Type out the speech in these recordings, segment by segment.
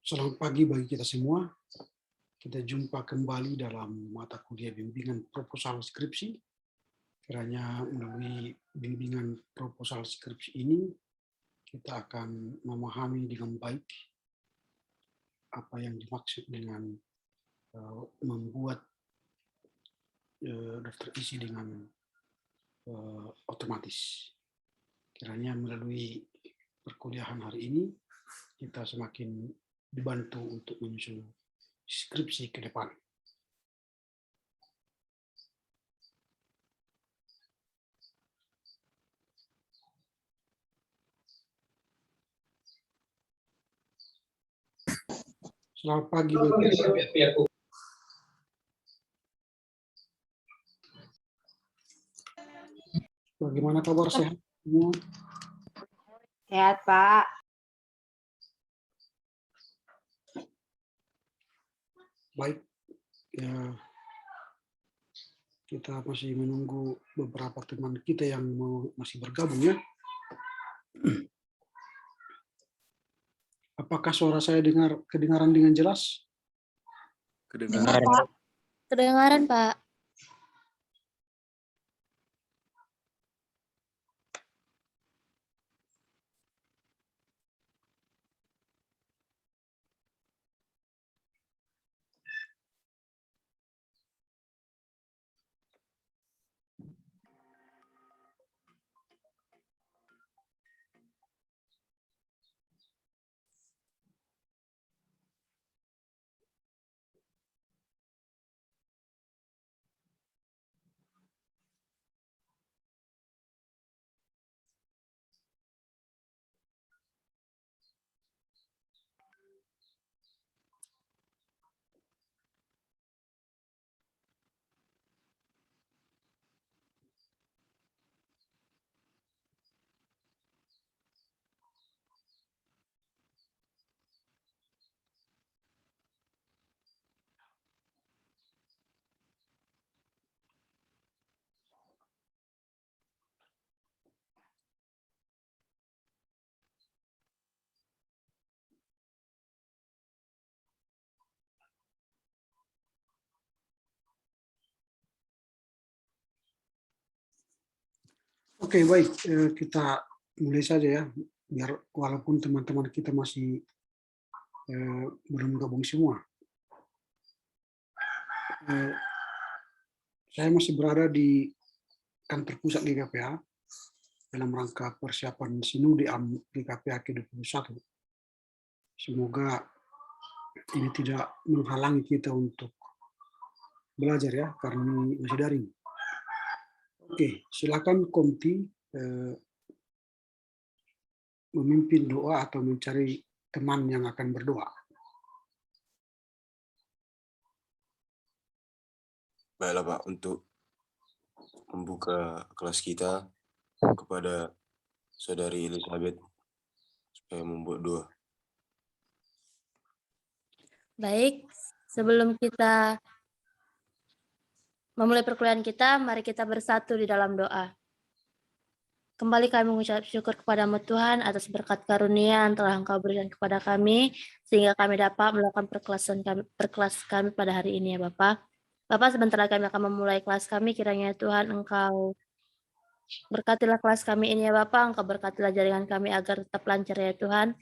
Selamat pagi bagi kita semua. Kita jumpa kembali dalam mata kuliah bimbingan proposal skripsi. Kiranya melalui bimbingan proposal skripsi ini, kita akan memahami dengan baik apa yang dimaksud dengan membuat daftar isi dengan otomatis. Kiranya melalui perkuliahan hari ini, kita semakin dibantu untuk menyusun skripsi ke depan. Selamat pagi. Bagaimana kabar, sehat semua? Sehat, Pak. Baik, ya, kita masih menunggu beberapa teman kita yang masih bergabung ya. Apakah suara saya kedengaran dengan jelas? Kedengaran. Pak. Kedengaran, Pak. Oke, baik. Kita mulai saja ya, biar walaupun teman-teman kita masih belum gabung semua. Saya masih berada di kantor pusat GKPA dalam rangka persiapan Sinode GKPA ke-21. Semoga ini tidak menghalangi kita untuk belajar ya, karena ini masih daring. Oke, silakan Komti memimpin doa atau mencari teman yang akan berdoa. Baiklah Pak, untuk membuka kelas kita kepada Saudari Elizabeth supaya membuat doa. Baik, sebelum kita memulai perkuliahan kita, mari kita bersatu di dalam doa. Kembali kami mengucap syukur kepadamu Tuhan atas berkat karunia yang telah Engkau berikan kepada kami, sehingga kami dapat melakukan perkelas kami pada hari ini ya Bapak. Bapak, sebentar lagi kami akan memulai kelas kami, kiranya Tuhan Engkau berkatilah kelas kami ini ya Bapak, Engkau berkatilah jaringan kami agar tetap lancar ya Tuhan.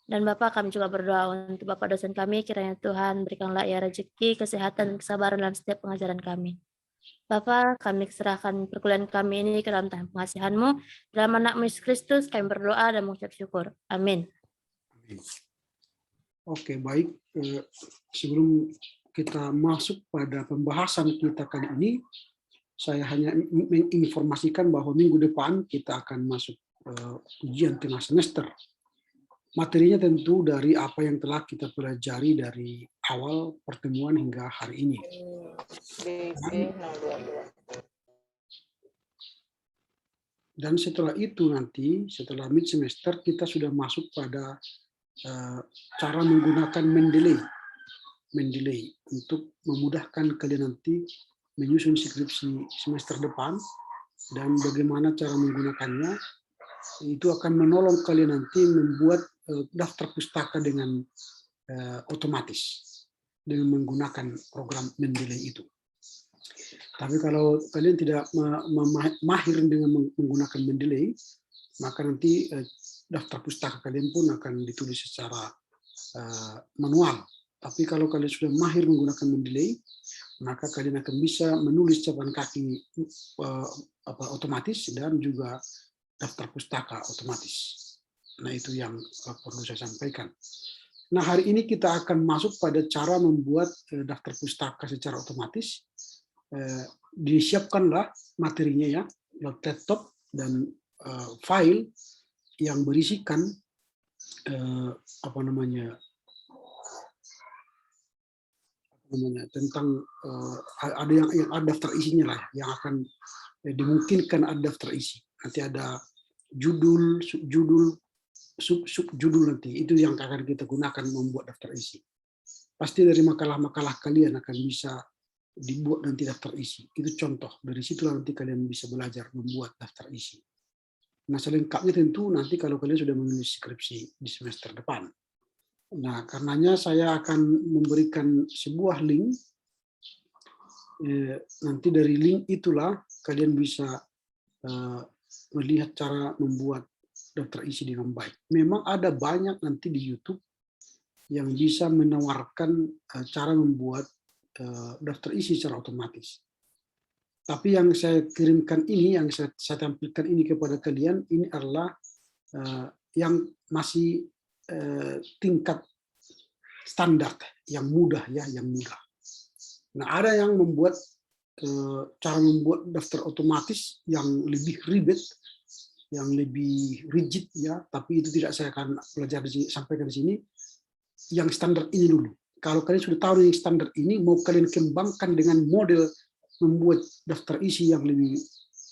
Dan Bapak, kami juga berdoa untuk Bapak dosen kami, kiranya Tuhan berikanlah ia rezeki, kesehatan, dan kesabaran dalam setiap pengajaran kami. Bapak, kami serahkan perkuliahan kami ini ke dalam tangan pengasihan-Mu. Dalam anak-Mu Yesus Kristus, kami berdoa dan mengucap syukur. Amin. Oke, baik. Sebelum kita masuk pada pembahasan kita kali ini, saya hanya menginformasikan bahwa minggu depan kita akan masuk ujian tengah semester. Materinya tentu dari apa yang telah kita pelajari dari awal pertemuan hingga hari ini. Dan setelah itu nanti, setelah mid semester, kita sudah masuk pada cara menggunakan Mendeley untuk memudahkan kalian nanti menyusun skripsi semester depan, dan bagaimana cara menggunakannya itu akan menolong kalian nanti membuat daftar pustaka dengan otomatis dengan menggunakan program Mendeley itu. Tapi kalau kalian tidak mahir dengan menggunakan Mendeley, maka nanti daftar pustaka kalian pun akan ditulis secara manual. Tapi kalau kalian sudah mahir menggunakan Mendeley, maka kalian akan bisa menulis catatan kaki otomatis dan juga daftar pustaka otomatis. Nah, itu yang perlu saya sampaikan. Nah, hari ini kita akan masuk pada cara membuat daftar pustaka secara otomatis. Disiapkanlah materinya ya, laptop dan file yang berisikan tentang ada yang ada daftar isinya lah, yang akan dimungkinkan ada daftar isi. Nanti ada judul, subjudul, subjudul, nanti itu yang akan kita gunakan membuat daftar isi. Pasti dari makalah-makalah kalian akan bisa dibuat nanti daftar isi. Itu contoh, dari situlah nanti kalian bisa belajar membuat daftar isi. Nah, selengkapnya tentu nanti kalau kalian sudah menulis skripsi di semester depan. Nah, karenanya saya akan memberikan sebuah link. Nanti dari link itulah kalian bisa melihat cara membuat daftar isi dengan baik. Memang ada banyak nanti di YouTube yang bisa menawarkan cara membuat daftar isi secara otomatis. Tapi yang saya kirimkan ini, yang saya tampilkan ini kepada kalian, ini adalah yang masih tingkat standar, yang mudah ya, yang mudah. Nah, ada yang membuat cara membuat daftar otomatis yang lebih ribet, yang lebih rigid ya, tapi itu tidak saya akan pelajari sampaikan di sini. Yang standar ini dulu. Kalau kalian sudah tahu yang standar ini, mau kalian kembangkan dengan model membuat daftar isi yang lebih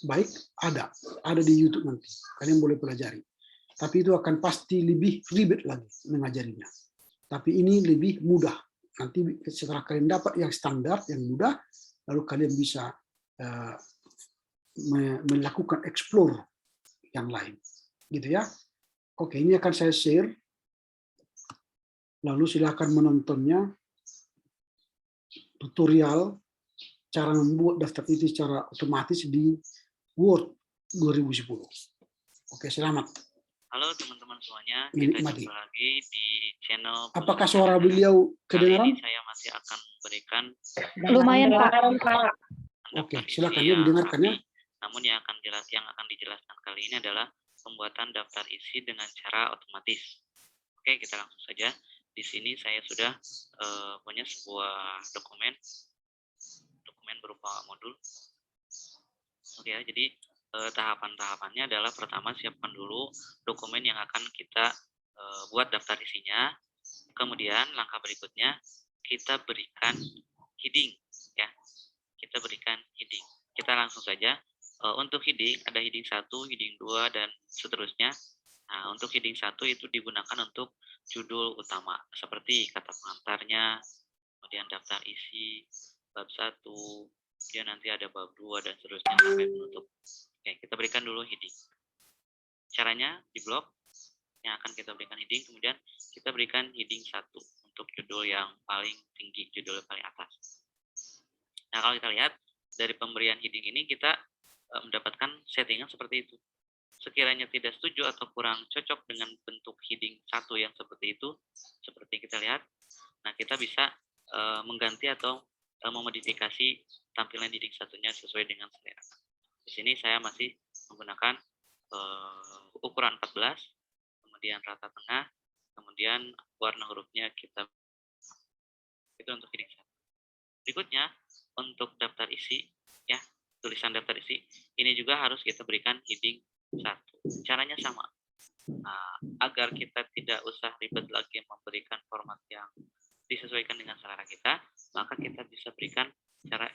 baik, ada di YouTube nanti. Kalian boleh pelajari. Tapi itu akan pasti lebih ribet lagi mengajarinya. Tapi ini lebih mudah. Nanti setelah kalian dapat yang standar, yang mudah, lalu kalian bisa melakukan explore yang lain. Gitu ya. Oke, ini akan saya share. Lalu silakan menontonnya, tutorial cara membuat daftar isi secara otomatis di Word 2010. Oke, selamat. Halo teman-teman semuanya, kita jumpa lagi di channel. Apakah suara beliau kedengaran? Kali ini saya masih akan memberikan Lumayan, Pak. Oke, silakan ya didengarkan ya. Namun yang akan dijelaskan kali ini adalah pembuatan daftar isi dengan cara otomatis. Oke, kita langsung saja. Di sini saya sudah punya sebuah dokumen berupa modul. Oke ya, jadi tahapan-tahapannya adalah pertama siapkan dulu dokumen yang akan kita buat daftar isinya. Kemudian langkah berikutnya kita berikan heading ya. Kita berikan heading. Kita langsung saja untuk heading ada heading 1, heading 2 dan seterusnya. Nah, untuk heading 1 itu digunakan untuk judul utama seperti kata pengantarnya, kemudian daftar isi, bab 1, kemudian nanti ada bab 2 dan seterusnya sampai penutup. Oke, kita berikan dulu heading. Caranya di blok yang akan kita berikan heading, kemudian kita berikan heading 1 untuk judul yang paling tinggi, judul yang paling atas. Nah, kalau kita lihat dari pemberian heading ini kita mendapatkan settingan seperti itu. Sekiranya tidak setuju atau kurang cocok dengan bentuk heading 1 yang seperti itu, seperti kita lihat, nah kita bisa mengganti atau memodifikasi tampilan heading 1-nya sesuai dengan selera. Di sini saya masih menggunakan ukuran 14, kemudian rata tengah, kemudian warna hurufnya kita, itu untuk heading 1. Berikutnya, untuk daftar isi, ya tulisan daftar isi, ini juga harus kita berikan heading 1. Caranya sama. Nah, agar kita tidak usah ribet lagi memberikan format yang disesuaikan dengan selera kita, maka kita bisa berikan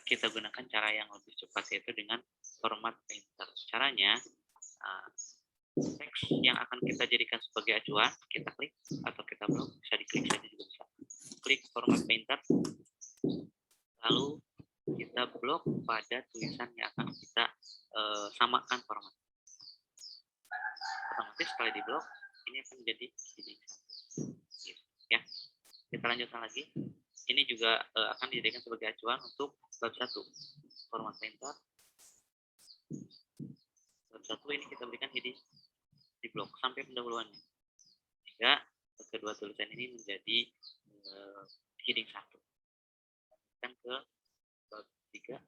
kita gunakan cara yang lebih cepat, yaitu dengan format painter. Caranya teks yang akan kita jadikan sebagai acuan, kita klik atau kita blok, bisa diklik saja juga bisa. Klik format painter, lalu kita blok pada tulisan yang akan kita samakan format. Otomatis sekali di blok ini akan menjadi heading 1 gitu, ya. Kita lanjutkan lagi. Ini juga akan dijadikan sebagai acuan untuk bab 1. Format perintah. Bab 1 ini kita berikan heading di blok sampai pendahuluannya. Sehingga kedua tulisan ini menjadi heading 1. Dan ke bab 3.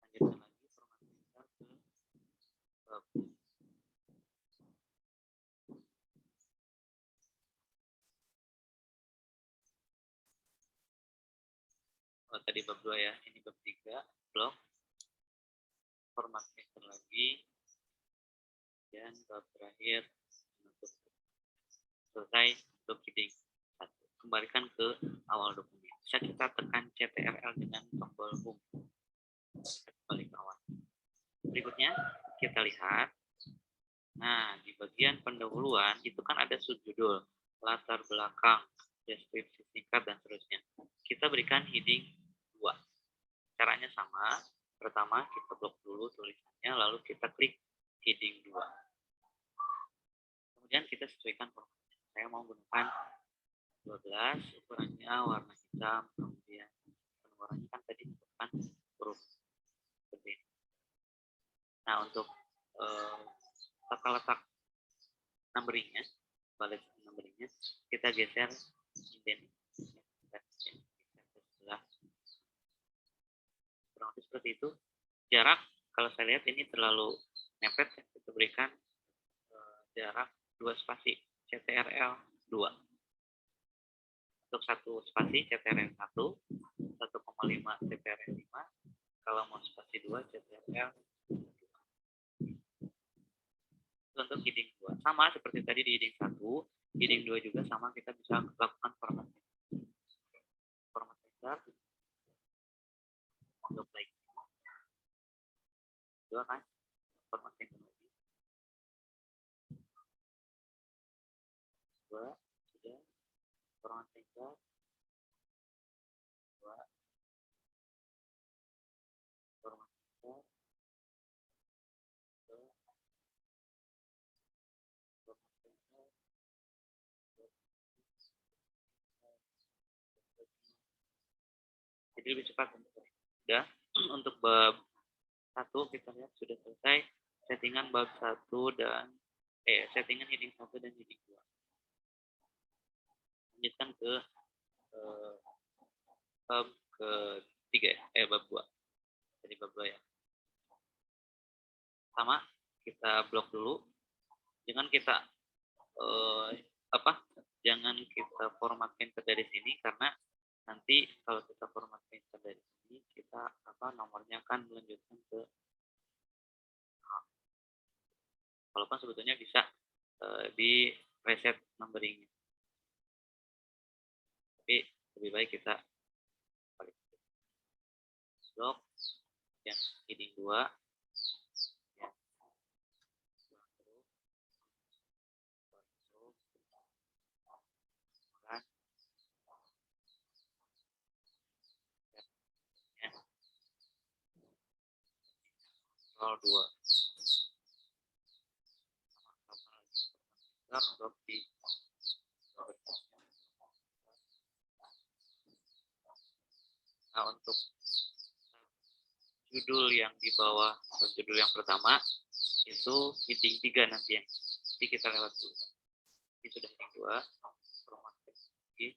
Lanjutkan lagi format perintah ke bab tadi bab 2 ya, ini bab 3, blok, format master lagi, dan bab terakhir, selesai untuk heading 1. Kembalikan ke awal dokumen. Bisa kita tekan CTRL dengan tombol home. Kita kembali ke awal. Berikutnya, kita lihat. Nah, di bagian pendahuluan, itu kan ada subjudul, latar belakang, deskripsi singkat, dan seterusnya. Kita berikan heading 2. Caranya sama. Pertama, kita blok dulu tulisannya, lalu kita klik heading 2. Kemudian kita sesuaikan formatnya. Saya mau gunakan 12, ukurannya warna hitam, kemudian warnanya kan tadi bukan huruf gede. Nah, untuk tata letak numberingnya, balik numberingnya, kita geser indent. Kurang lebih seperti itu. Jarak, kalau saya lihat ini terlalu mepet, kita berikan jarak 2 spasi, CTRL 2. Untuk 1 spasi, CTRL 1, 1,5 CTRL 5, kalau mau spasi 2, CTRL 2. Untuk heading 2. Sama seperti tadi di heading 1, heading 2 juga sama, kita bisa lakukan format. Format besar, untuk like. 2 kan, format yang lagi. 2, sudah. Format besar. 2. Format besar. 2. Format besar. Jadi lebih cepat. Sudah. Untuk bab 1 kita lihat sudah selesai settingan bab 1 dan settingan heading 1 dan heading 2. Lanjutkan ke bab ketiga bab 2. Jadi bab 2 ya. Sama, kita blok dulu. Jangan kita jangan kita format printer dari sini, karena nanti kalau kita format printer dari sini, kita nomornya akan melanjutkan ke walaupun sebetulnya bisa di reset numberingnya, tapi lebih baik kita blok yang heading 2 ya. Kontrol 2 blok di untuk judul yang di bawah judul yang pertama itu heading 3 nanti kita lewat dulu. Ini sudah heading 2 format lagi.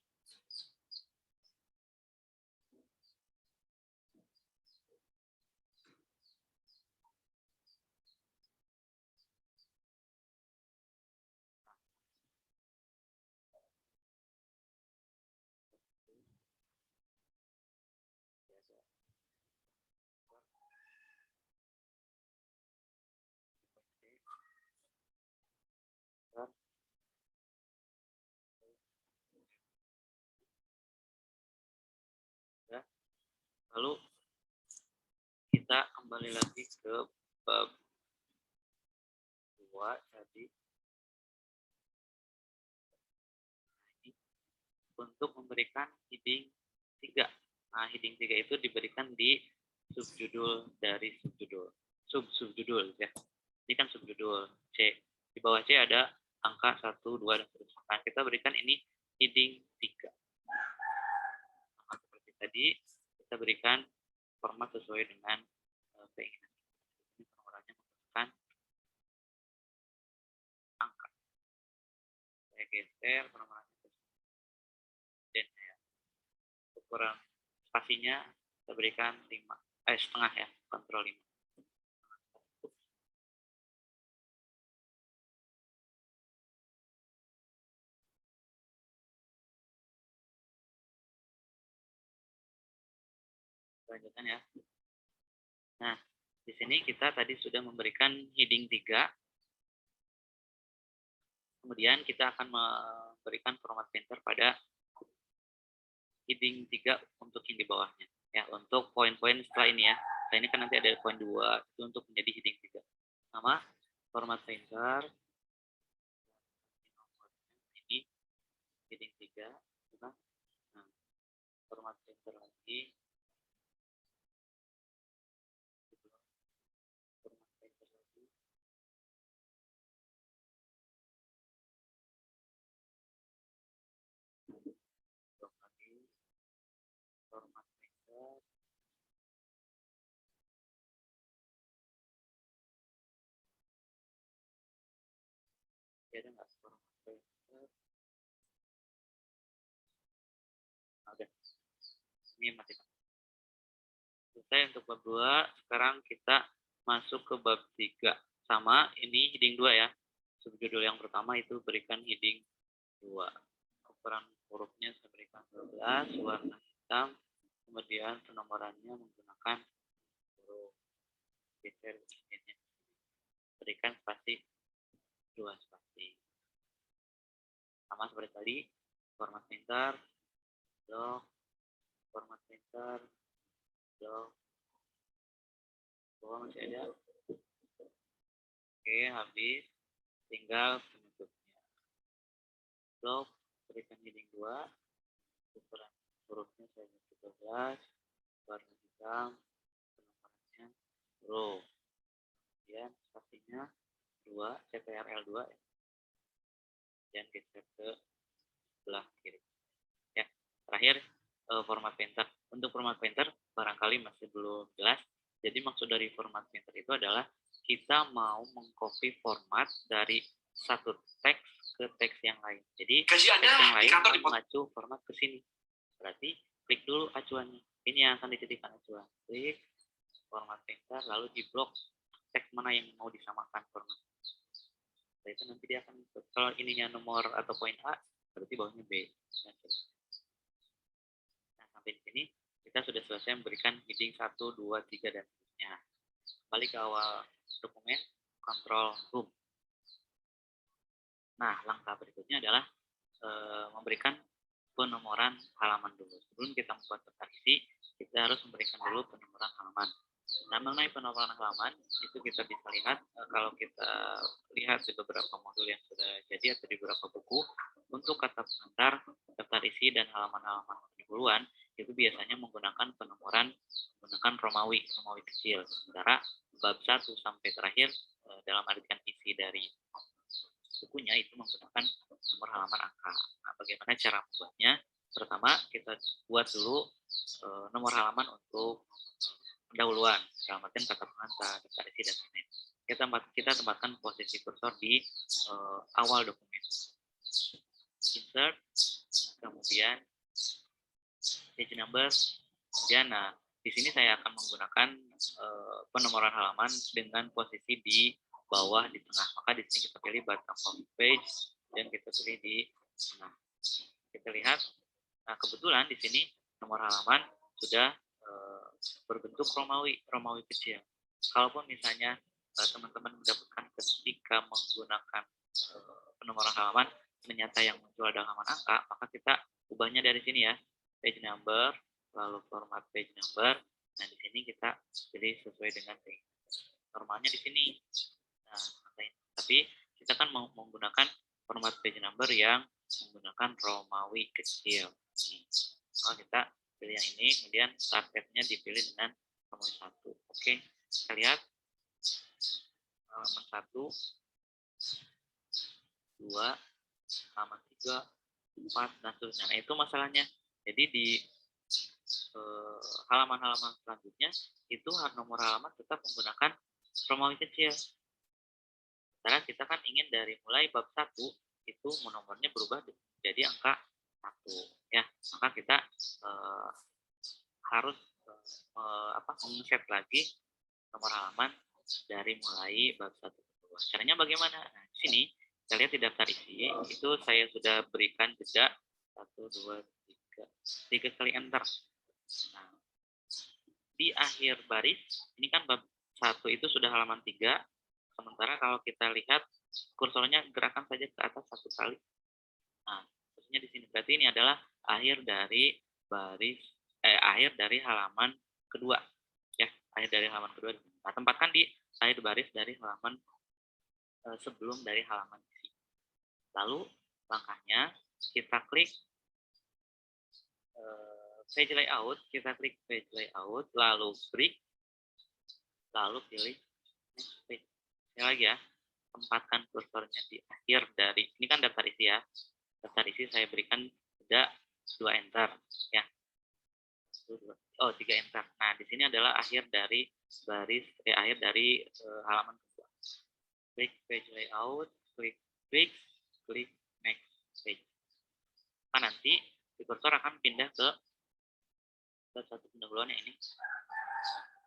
Lalu kita kembali lagi ke bab 2 tadi. Untuk memberikan heading 3. Nah, heading 3 itu diberikan di subjudul dari subjudul. Subjudul ya. Ini kan subjudul C. Di bawah C ada angka 1, 2, dan seterusnya. Nah, kita berikan ini heading 3. Nah, seperti tadi, kita berikan format sesuai dengan keinginan. Ini penomorannya menggunakan angka. Saya geser penomorannya ke dan ya. Ukuran spasinya kita berikan 5, setengah ya, kontrol 5. Lanjutkan ya. Nah, di sini kita tadi sudah memberikan heading 3. Kemudian kita akan memberikan format painter pada heading 3 untuk yang di bawahnya. Ya, untuk poin-poin setelah ini ya. Setelah ini kan nanti ada poin 2 itu untuk menjadi heading 3. Sama format painter. Ini heading 3. Nah, format painter lagi. Format painter. Ada nggak format painter? Oke. Ini masih selesai untuk bab 2. Sekarang kita masuk ke bab 3. Sama, ini heading 2 ya. Subjudul yang pertama itu berikan heading 2. Ukuran hurufnya saya berikan 12, warna hitam. Kemudian penomorannya menggunakan huruf geser ini. Berikan spasi 2 spasi. Sama seperti tadi, format painter, blok, format painter, blok. Bawah masih ada. Oke, habis. Tinggal penutupnya. Blok, berikan heading 2. Ukuran hurufnya saya 13, warna hitam, penomorannya huruf. Kemudian spasinya 2, CTRL 2 ya. Dan geser ke sebelah kiri. Ya, terakhir format painter. Untuk format painter barangkali masih belum jelas. Jadi maksud dari format painter itu adalah kita mau mengcopy format dari satu teks ke teks yang lain. Jadi teks yang lain mengacu format ke sini. Berarti klik dulu acuannya. Ini yang akan dijadikan acuan. Klik format painter, lalu di blok teks mana yang mau disamakan format. Setelah itu nanti dia akan, kalau ininya nomor atau poin A, berarti bawahnya B. Nah, sampai di sini kita sudah selesai memberikan heading 1, 2, 3, dan seterusnya. Kembali ke awal dokumen, control room. Nah, langkah berikutnya adalah memberikan penomoran halaman dulu. Sebelum kita membuat daftar isi, kita harus memberikan dulu penomoran halaman. Nah, mengenai penomoran halaman, itu kita bisa lihat, kalau kita lihat di beberapa modul yang sudah jadi atau di beberapa buku, untuk kata pengantar, daftar isi, dan halaman-halaman pendahuluan, itu biasanya menggunakan penomoran menggunakan Romawi kecil. Sementara bab 1 sampai terakhir, dalam artian isi dari bukunya itu menggunakan nomor halaman angka. Nah, bagaimana cara membuatnya? Pertama, kita buat dulu nomor halaman untuk pendahuluan, dalam artian kata pengantar, daftar isi, dan lain-lain. Kita tempatkan posisi kursor di awal dokumen. Insert, kemudian page number, kemudian di sini saya akan menggunakan penomoran halaman dengan posisi di bawah di tengah. Maka di sini kita pilih bottom of page dan kita pilih di tengah. Kita lihat, nah kebetulan di sini nomor halaman sudah berbentuk Romawi kecil. Kalaupun misalnya teman-teman mendapatkan ketika menggunakan penomoran halaman ternyata yang muncul adalah halaman angka, maka kita ubahnya dari sini ya, page number, lalu format page number. Nah, di sini kita pilih sesuai dengan normalnya di sini. Nah, tapi kita kan mau menggunakan format page number yang menggunakan Romawi kecil. Kalau kita pilih yang ini, kemudian targetnya dipilih dengan Romawi 1. Oke, kita lihat halaman 1, 2, halaman 3, 4, dan seterusnya. Nah, itu masalahnya. Jadi di halaman-halaman selanjutnya itu nomor halaman tetap menggunakan Romawi kecil. Karena kita kan ingin dari mulai bab 1 itu nomornya berubah jadi angka 1 ya. Maka kita harus meng-set lagi nomor halaman dari mulai bab 1 ke 2. Caranya bagaimana? Nah, di sini kita lihat di daftar isi itu saya sudah berikan jeda 1, 2, 3 kali enter. Nah, di akhir baris ini kan bab 1 itu sudah halaman 3. Sementara kalau kita lihat kursornya gerakan saja ke atas 1 kali. Nah, terusnya di sini berarti ini adalah akhir dari akhir dari halaman kedua ya, akhir dari halaman kedua. Nah, tempatkan di akhir baris dari halaman sebelum dari halaman isi. Lalu langkahnya kita klik page layout, kita klik page layout, lalu klik, lalu pilih next page. Ini lagi ya, tempatkan kursornya di akhir dari, ini kan daftar isi ya, daftar isi saya berikan jeda 2 enter ya. 3 enter. Nah, di sini adalah akhir dari baris akhir dari halaman kedua. Klik page layout, klik next page. Nah, nanti di kursor akan pindah ke satu pendahuluannya ini.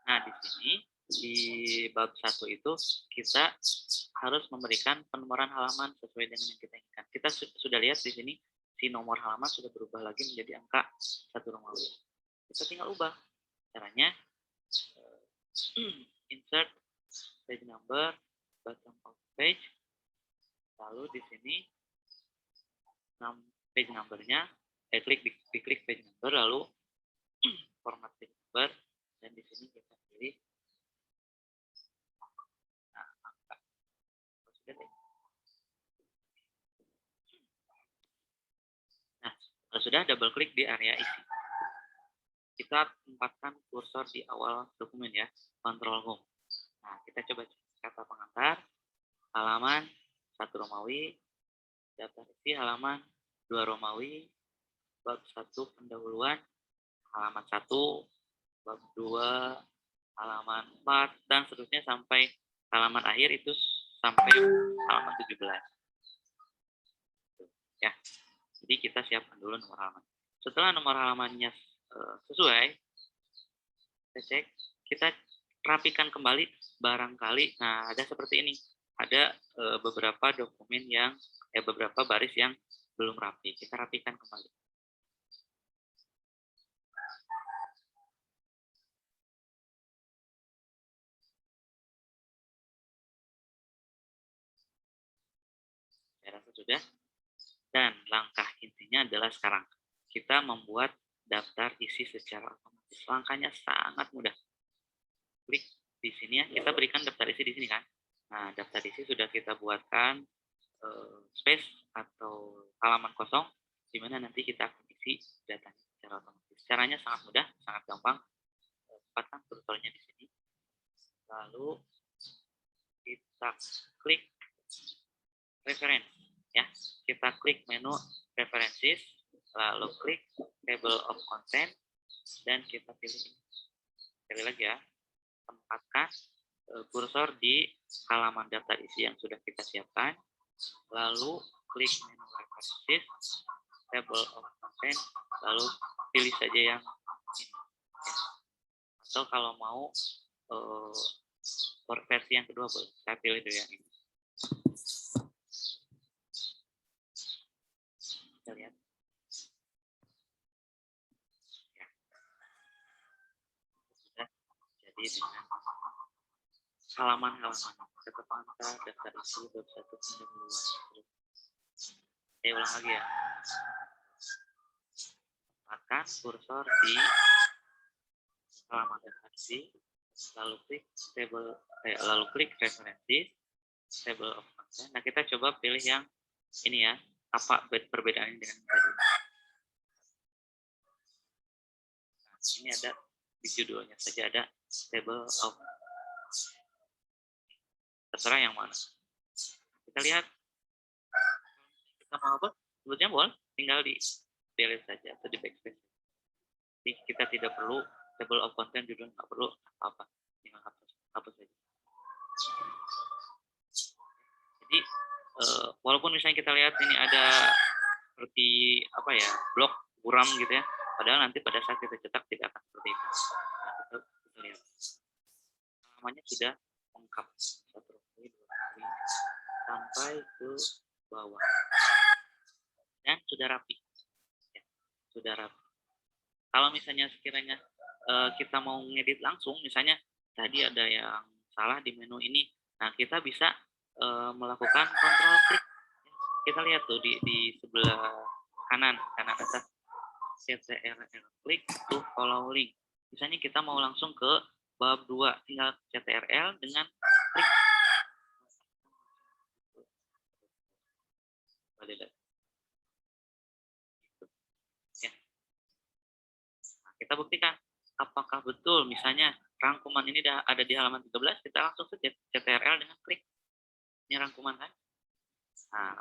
Nah, di sini di bab 1 itu kita harus memberikan penomoran halaman sesuai dengan yang kita inginkan. Kita sudah lihat di sini si nomor halaman sudah berubah lagi menjadi angka 1 Romawi. Kita tinggal ubah. Caranya insert page number, bottom of page. Lalu di sini page numbernya, klik page number, lalu format page number, dan di sini kita pilih angka. Nah, kalau sudah double klik di area isi. Kita tempatkan kursor di awal dokumen ya, Control Home. Nah, kita coba kata pengantar, halaman 1 Romawi, daftar isi halaman 2 Romawi, bab 1 pendahuluan, halaman 1, bab 2, halaman 4, dan seterusnya sampai halaman akhir itu sampai halaman 17. Ya, jadi kita siapkan dulu nomor halaman. Setelah nomor halamannya sesuai, kita cek, kita rapikan kembali barangkali. Nah, ada seperti ini, ada beberapa dokumen yang beberapa baris yang belum rapi, kita rapikan kembali. Saya rasa sudah. Dan langkah intinya adalah sekarang kita membuat daftar isi secara otomatis. Langkahnya sangat mudah. Klik di sini ya, kita berikan daftar isi di sini kan. Nah, daftar isi sudah kita buatkan space atau halaman kosong, di mana nanti kita akan isi datanya secara otomatis. Caranya sangat mudah, sangat gampang. Tempatkan kursornya di sini. Lalu kita klik reference ya. Kita klik menu references, lalu klik table of content, dan kita pilih ini. Sekali lagi ya, tempatkan kursor di halaman daftar isi yang sudah kita siapkan, lalu klik menu references, table of content, lalu pilih saja yang ini. Atau kalau mau versi yang kedua boleh, saya pilih dulu yang ini. Kita lihat. Ya. Sudah jadi dengan halaman-halaman kata pengantar, daftar isi, bab 1 pendahuluan. Saya ulang lagi ya. Tempatkan kursor di halaman daftar isi, lalu klik lalu klik references, table of content. Nah, kita coba pilih yang ini ya. Apa perbedaannya dengan tadi? Nah, ini ada di judulnya saja ada table of. Kita terserah yang mana. Kita lihat, kita mau apa? Sebetulnya boleh tinggal di delete saja atau di backspace. Jadi kita tidak perlu table of content, judul nggak perlu apa-apa, tinggal hapus saja. Jadi walaupun misalnya kita lihat ini ada seperti apa ya, blok buram gitu ya, padahal nanti pada saat kita cetak tidak akan seperti itu. Nah, kita lihat namanya sudah lengkap, satu kali, dua kali sampai ke bawah dan sudah rapi ya, sudah rapi. Kalau misalnya sekiranya kita mau ngedit langsung, misalnya tadi ada yang salah di menu ini, nah kita bisa melakukan kontrol klik. Kita lihat tuh di sebelah kanan atas CTRL klik to follow link. Misalnya kita mau langsung ke bab 2, tinggal CTRL dengan klik. Ya. Nah, kita buktikan apakah betul misalnya rangkuman ini ada di halaman 13, kita langsung saja CTRL dengan klik. Ini rangkuman kan? Nah,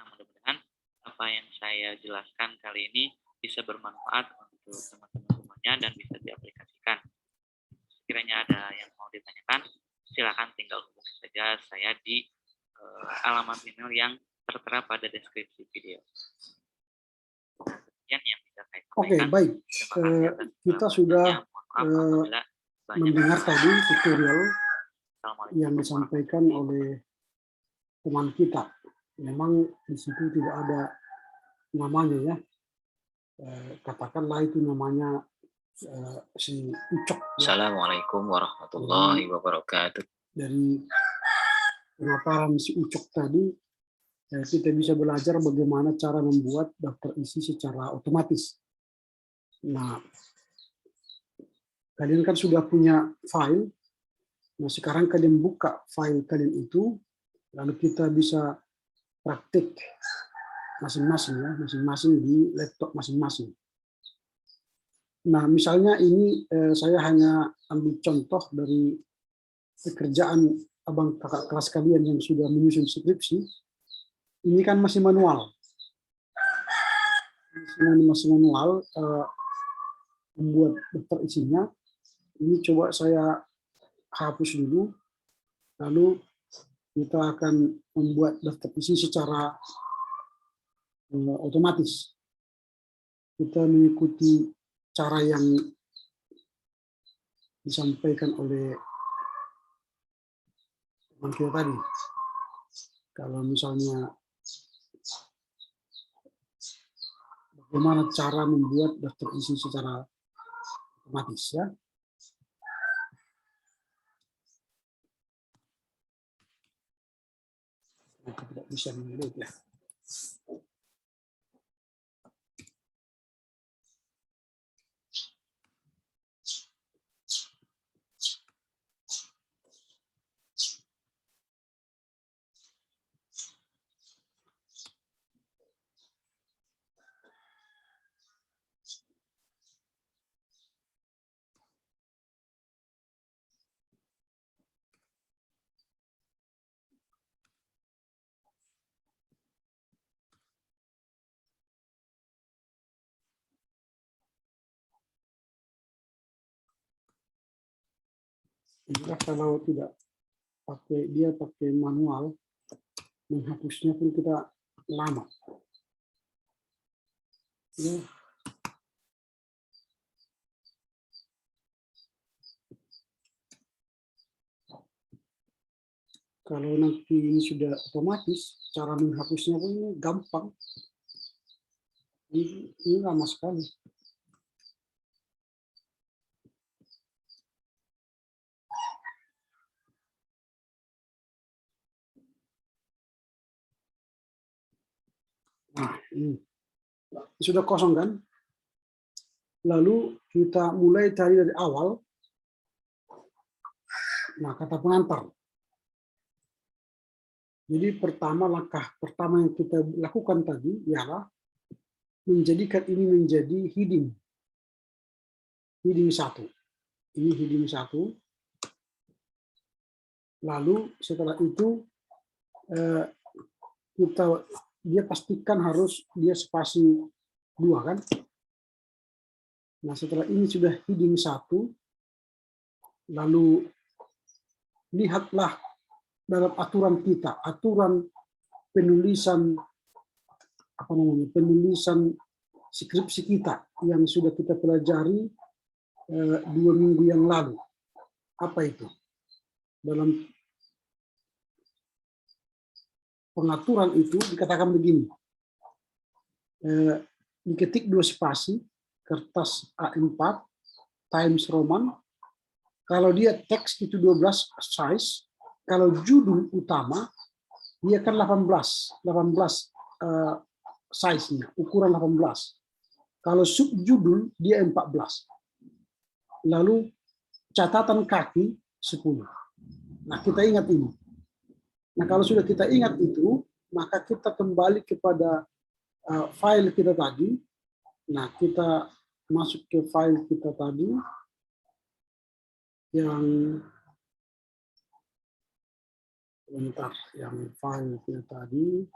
mudah-mudahan apa yang saya jelaskan kali ini bisa bermanfaat untuk teman-teman semuanya dan bisa diaplikasikan. Sekiranya ada yang mau ditanyakan, silakan tinggal hubungi saja saya di alamat email yang tertera pada deskripsi video. Yang bisa saya sampaikan. Oke, baik. Kita sudah mendengar tadi tutorial yang disampaikan oleh teman kita. Memang di situ tidak ada namanya ya. Katakanlah itu namanya si Ucok. Assalamualaikum warahmatullahi wabarakatuh. Dari pemaparan si Ucok tadi, kita bisa belajar bagaimana cara membuat daftar isi secara otomatis. Nah, kalian kan sudah punya file. Nah, sekarang kalian buka file kalian itu, lalu kita bisa praktik masing-masing ya, masing-masing di laptop masing-masing. Nah, misalnya ini saya hanya ambil contoh dari pekerjaan abang kakak kelas kalian yang sudah menyusun skripsi. Ini kan masih manual. Masih manual membuat daftar isinya. Ini coba saya hapus dulu, lalu kita akan membuat daftar isi secara otomatis. Kita mengikuti cara yang disampaikan oleh teman kita tadi. Kalau misalnya bagaimana cara membuat daftar isi secara otomatis ya. Kita tidak bisa melihat ya. Jika kalau tidak pakai manual, menghapusnya pun kita lama. Ya. Kalau nanti ini sudah otomatis, cara menghapusnya pun ini gampang. Ini lama sekali. Nah, ini sudah kosong kan? Lalu kita mulai dari awal. Nah, kata pengantar. Jadi langkah pertama yang kita lakukan tadi ialah menjadikan ini menjadi heading 1. Ini heading 1. Lalu setelah itu dia pastikan harus dia spasi 2 kan. Nah setelah ini sudah heading 1, lalu lihatlah dalam aturan kita, aturan penulisan penulisan skripsi kita yang sudah kita pelajari 2 minggu yang lalu. Apa itu? Dalam pengaturan itu dikatakan begini, diketik 2 spasi, kertas A4, Times Roman, kalau dia teks itu 12 size, kalau judul utama, dia kan 18 size-nya, ukuran 18. Kalau subjudul, dia 14. Lalu catatan kaki 10. Nah, kita ingat ini. Nah, kalau sudah kita ingat itu, maka kita kembali kepada file kita tadi. Nah, kita masuk ke file kita tadi yang file kita tadi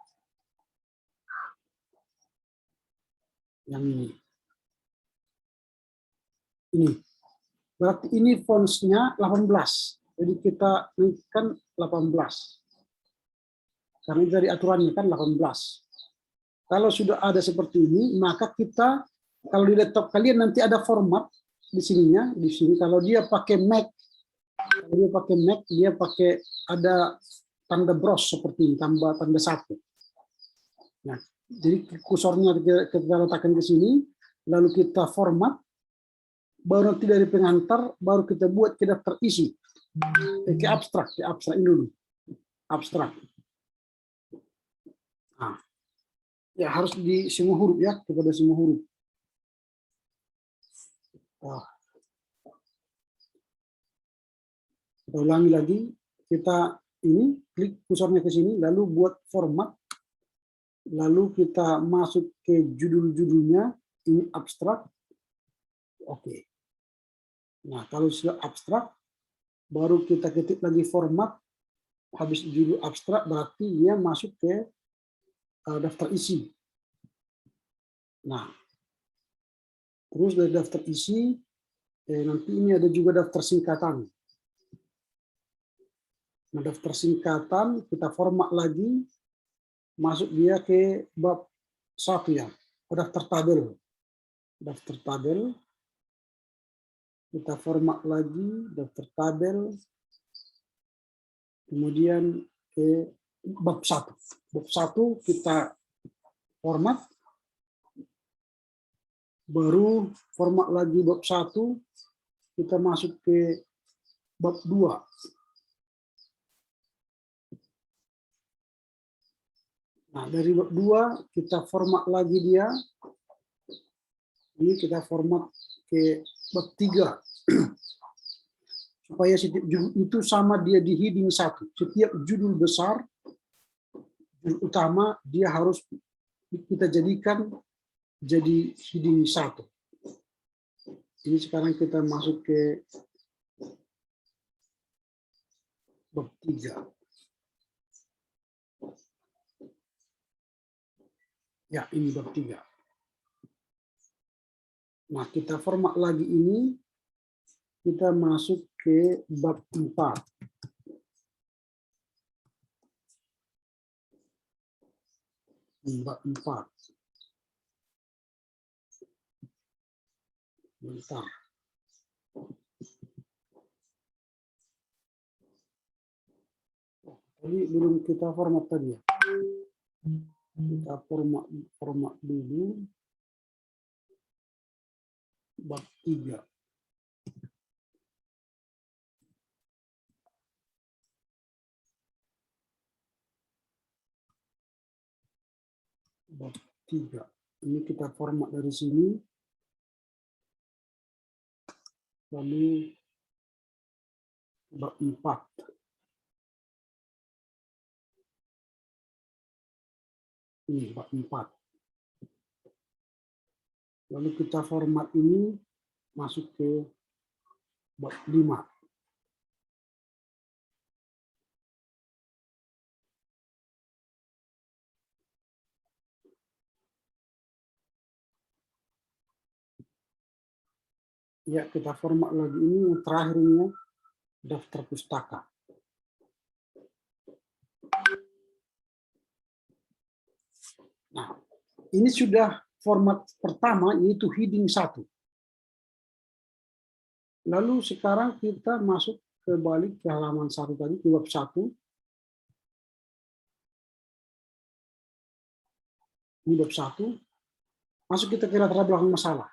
yang ini. Berarti ini fontsnya 18. Jadi kita naikkan 18. Karena dari aturannya kan 18. Kalau sudah ada seperti ini, maka kita, kalau di laptop kalian nanti ada format di sininya, di sini. Kalau dia pakai Mac, dia pakai ada tanda bros seperti ini, tambah tanda 1. Nah, jadi kursornya kita letakkan ke sini, lalu kita format, baru nanti dari pengantar, baru kita buat ke daftar isi. Ke abstrak ini dulu. Abstrak. Nah, ya harus di semua huruf ya, kepada semua huruf. Nah. Kita ulangi lagi, kita ini klik kursornya ke sini, lalu buat format, lalu kita masuk ke judul-judulnya, ini abstrak. Oke. Nah, kalau sudah abstrak, baru kita ketik lagi format, habis judul abstrak, berarti dia masuk ke daftar isi. Nah, terus dari daftar isi, nanti ini ada juga daftar singkatan. Nah, daftar singkatan, kita format lagi, masuk dia ke bab 1 ya, daftar tabel. Daftar tabel, kita format lagi, daftar tabel, kemudian ke bab 1. Bab 1 kita format, baru format lagi bab 1, kita masuk ke bab 2. Nah, dari bab 2 kita format lagi dia. Ini kita format ke bab 3. Supaya setiap judul itu sama dia di heading 1. Setiap judul besar, judul utama, dia harus kita jadikan jadi heading 1. Ini sekarang kita masuk ke bab 3. Ya, ini bab 3. Nah, kita format lagi ini, kita masuk ke bab 4. Bab 4. Bentar. Tadi belum kita format tadi ya. Kita format dulu bab 3. Bab 3. Ini kita format dari sini. Lalu bab 4. Ini bab 4. Lalu kita format ini masuk ke bab 5. Ya, kita format lagi ini yang terakhir ini ya, daftar pustaka. Nah, ini sudah format pertama yaitu heading 1. Lalu sekarang kita masuk ke balik ke halaman 1 tadi, ke bab 1. Ini bab 1. Masuk kita ke latar belakang masalah.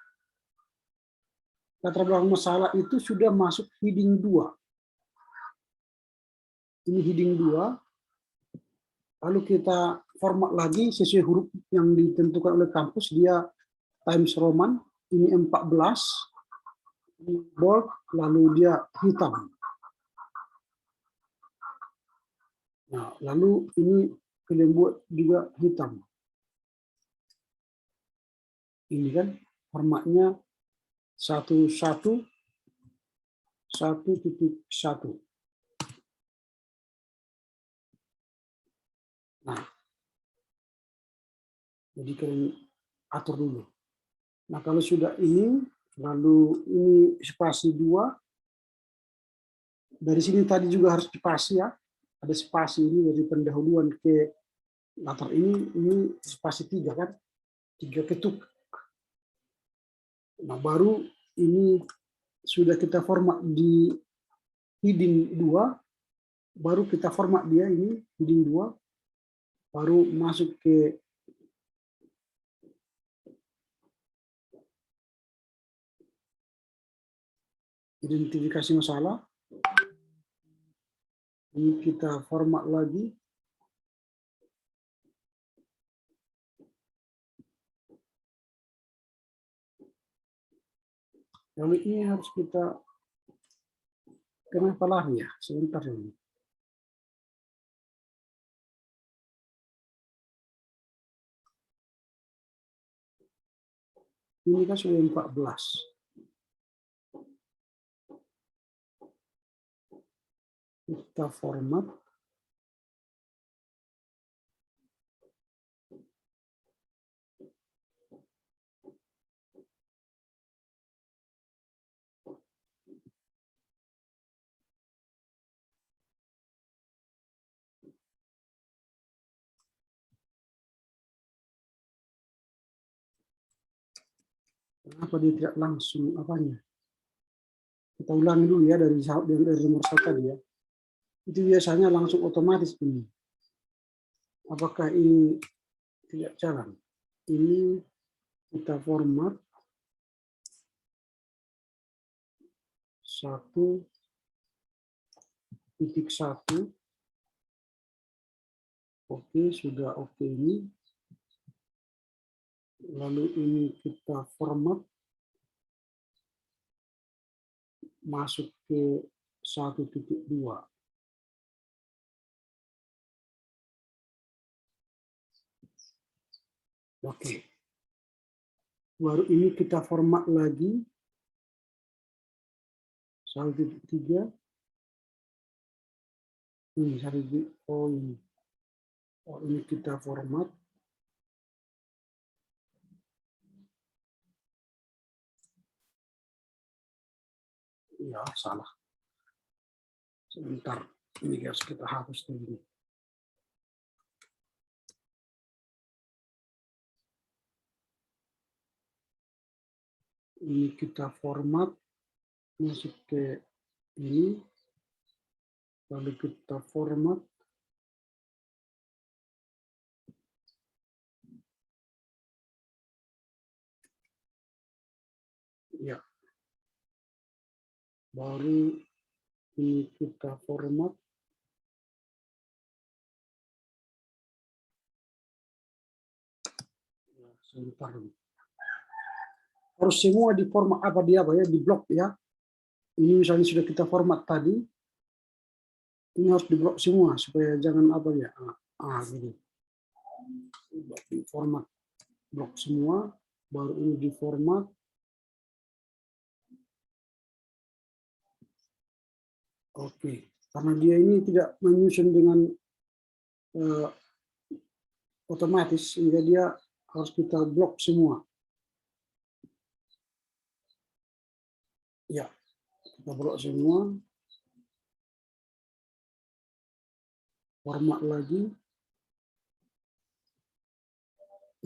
Latar belakang masalah itu sudah masuk heading 2. Ini heading 2. Lalu kita format lagi sesuai huruf yang ditentukan oleh kampus. Dia Times Roman. Ini 14. Ini bold, lalu dia hitam. Nah, lalu ini kalian buat juga hitam. Ini kan formatnya 1.1.1.1. Nah, jadi kalian atur dulu. Nah, kalau sudah ini, lalu ini spasi 2. Dari sini tadi juga harus spasi ya. Ada spasi ini dari pendahuluan ke latar ini spasi 3 kan. 3 ketuk. Nah, baru ini sudah kita format di heading 2, baru kita format dia ini heading 2, baru masuk ke identifikasi masalah. Ini kita format lagi. Lalu ini harus kita, kenapa lari ya? Sebentar ini. Ini kan sudah 14. Kita format. Kenapa dia tidak langsung apanya? Kita ulangi dulu ya dari nomor 1 tadi ya. Itu biasanya langsung otomatis ini. Apakah ini tidak jalan? Ini kita format 1.1. Oke, sudah oke ini. Lalu ini kita format masuk ke 1.2. Oke. Baru ini kita format lagi 1.3. Ini 1. Oh ini. Oh ini kita format. Ya, salah. Sebentar. Ini harus kita hapus dulu. Ini kita format masuk ke ini. Lalu kita format ya. Baru ini kita format ya, sebentar. Harus semua di format apa dia ya, di blok ya. Ini misalnya sudah kita format tadi. Ini harus diblok semua supaya jangan apa ya. Gini. Di format blok semua, baru ini di format. Oke, karena dia ini tidak menyusun dengan otomatis, sehingga dia harus kita blok semua. Ya, kita blok semua. Format lagi.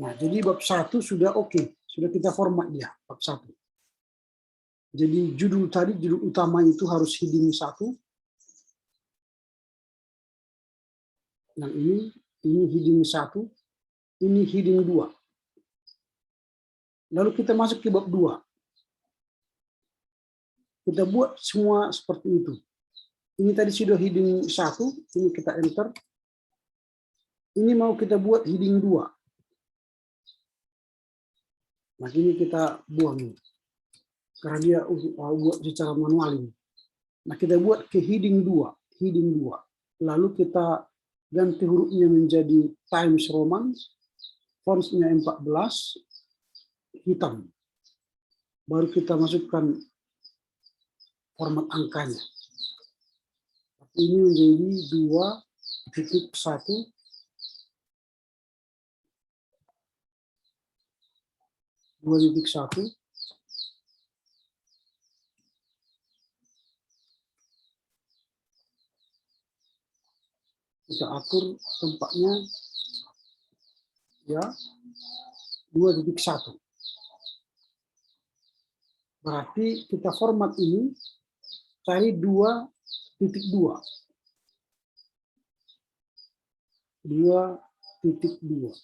Nah, jadi bab 1 sudah oke. Sudah kita format dia, bab 1. Jadi judul tadi, judul utama itu harus heading 1. Yang ini heading 1, ini heading 2. Lalu kita masuk ke bab 2. Kita buat semua seperti itu. Ini tadi sudah heading 1, ini kita enter. Ini mau kita buat heading 2. Nah, ini kita buang. Karena dia buat secara manual ini. Nah, kita buat ke heading 2. Heading 2. Lalu kita ganti hurufnya menjadi Times Roman. Fontsnya 14. Hitam. Baru kita masukkan format angkanya. Ini menjadi 2.1. 2.1. Kita atur tempatnya ya 2.1. Berarti kita format ini cari 2.2. 2.2.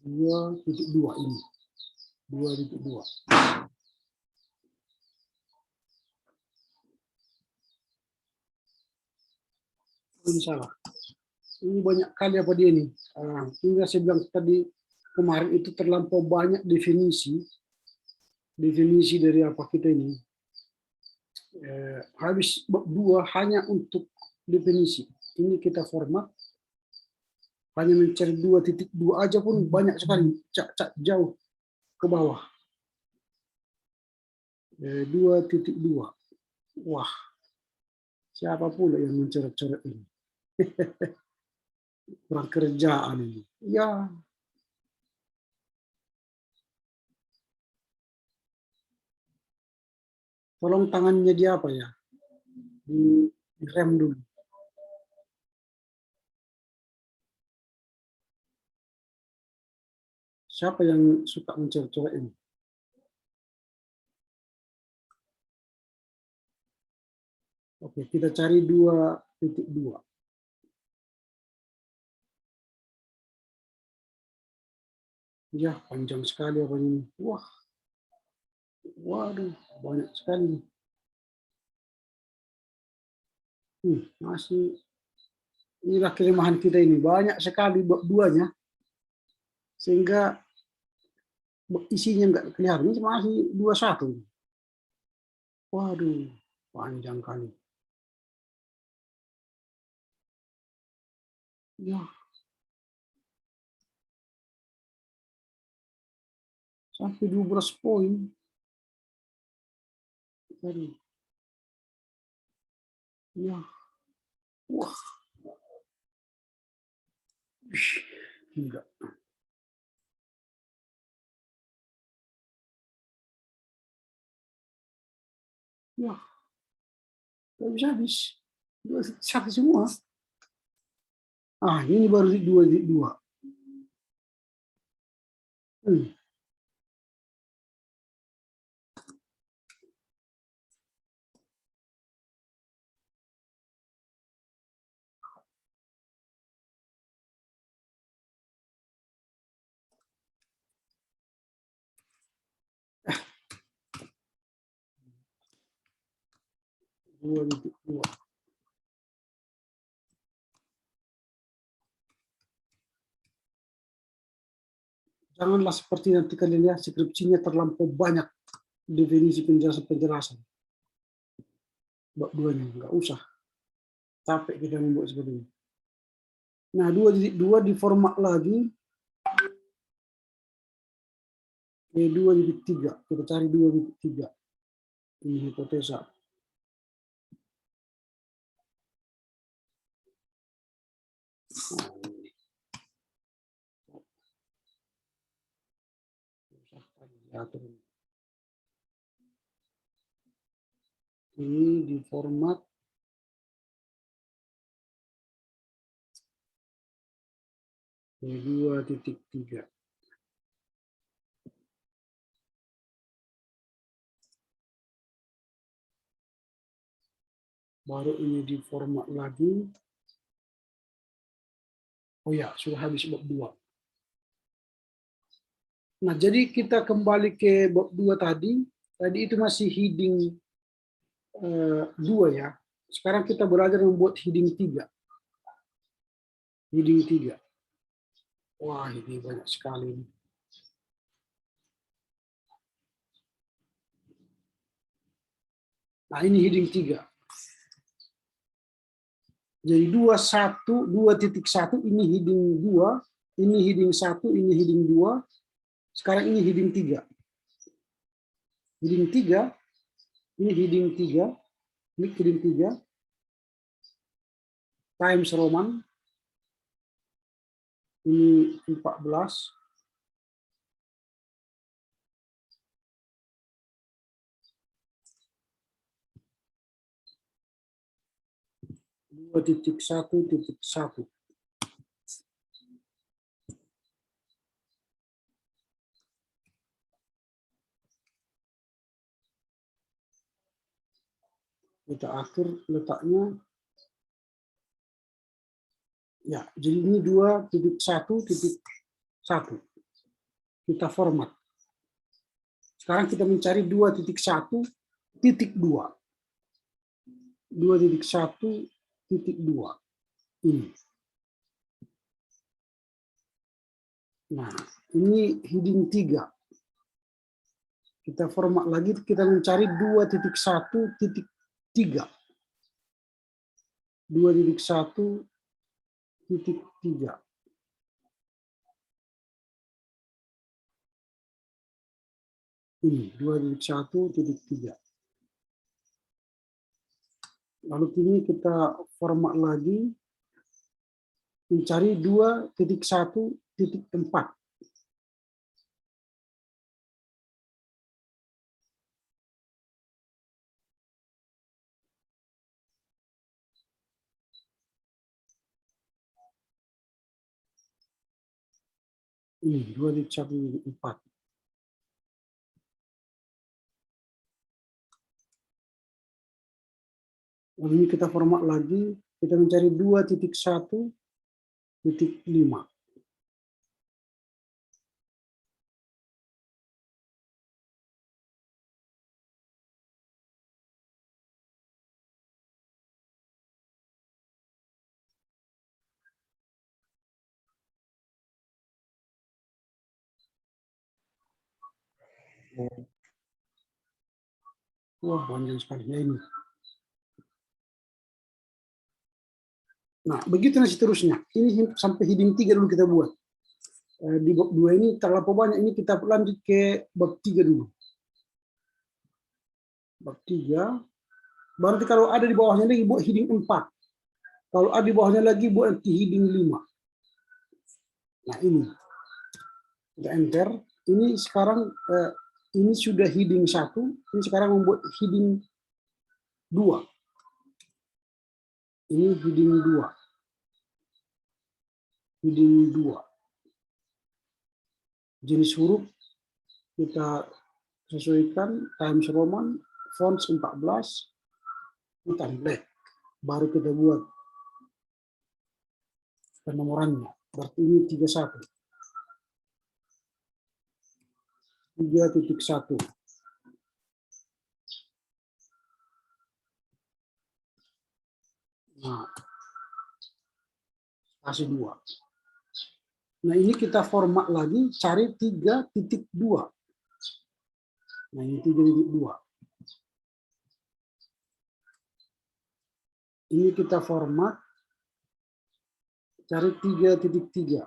Dua titik dua ini 2.2. Ini salah. Ini banyak kali apa dia ini. Hingga saya bilang tadi kemarin itu terlampau banyak definisi dari apa kita ini. Habis bab 2 hanya untuk definisi. Ini kita format. Hanya mencari 2.2 aja pun banyak sekali, jauh ke bawah. 2.2. Wah, siapa pula yang mencoret-coret ini? Kurang kerjaan ini. Ya. Tolong tangannya dia apa ya? Direm dulu. Siapa yang suka mencoret-coret ini? Oke, kita cari 2.2. Ya, panjang sekali apa ini. Wah. Waduh, banyak sekali. Masih. Inilah kelemahan kita ini. Banyak sekali bab 2-nya. Sehingga isinya nggak kelihatan. Ini masih 21. Waduh, panjang kali. Ya. Sampai 12 poin. Tadi. Ya. Wah. Tidak. Ya. Tidak bisa habis. Satu semua. Ini baru 2.2. Janganlah seperti nanti kalian lihat skripsinya terlampau banyak definisi penjelasan. Bab 2-nya nggak usah. Capek kita membuat seperti ini. Nah, 2.2 diformat lagi. 2.3. Kita cari 2.3. Ini hipotesa. Ini di format V2.3. Baru ini di format lagi. Oh ya, sudah habis bab 2. Nah, jadi kita kembali ke bab 2 tadi. Tadi itu masih heading 2 ya. Sekarang kita belajar membuat heading 3. Heading 3. Wah, ini banyak sekali. Nah, ini heading 3. Jadi 2.1 ini heading 2, ini heading 1, ini heading 2. Sekarang ini heading 3. Heading 3, ini heading 3, klik heading 3. Times Roman, ini 14. (2.1.1) kita atur letaknya ya, jadi ini 2.1.1 kita format. Sekarang kita mencari 2.1.2. 2.1.2 ini. Nah, ini heading 3. Kita format lagi, kita mencari 2.1.3. 2.1.3. Ini 2.1.3. Lalu kini kita format lagi, mencari 2.1.4. Ini 2.1.4. Lalu ini kita format lagi, kita mencari 2.1.5. Wah, panjang sekali ya ini. Nah, begitu seterusnya. Ini sampai heading 3 dulu kita buat. Di bab 2 ini terlalu banyak, ini kita lanjut ke bab 3 dulu. Bab 3. Berarti kalau ada di bawahnya lagi buat heading 4. Kalau ada di bawahnya lagi buat heading 5. Nah, ini. Kita enter. Ini sekarang ini sudah heading 1, ini sekarang membuat heading 2. Ini heading 2. Heading 2. Jenis huruf kita sesuaikan, Times Roman, fonts 14, hitam black. Baru kita buat penomorannya. Berarti ini 31. 3.1. Nah, spasi 2. Nah, ini kita format lagi, cari 3.2. Nah, ini 3.2. Ini kita format, cari 3.3.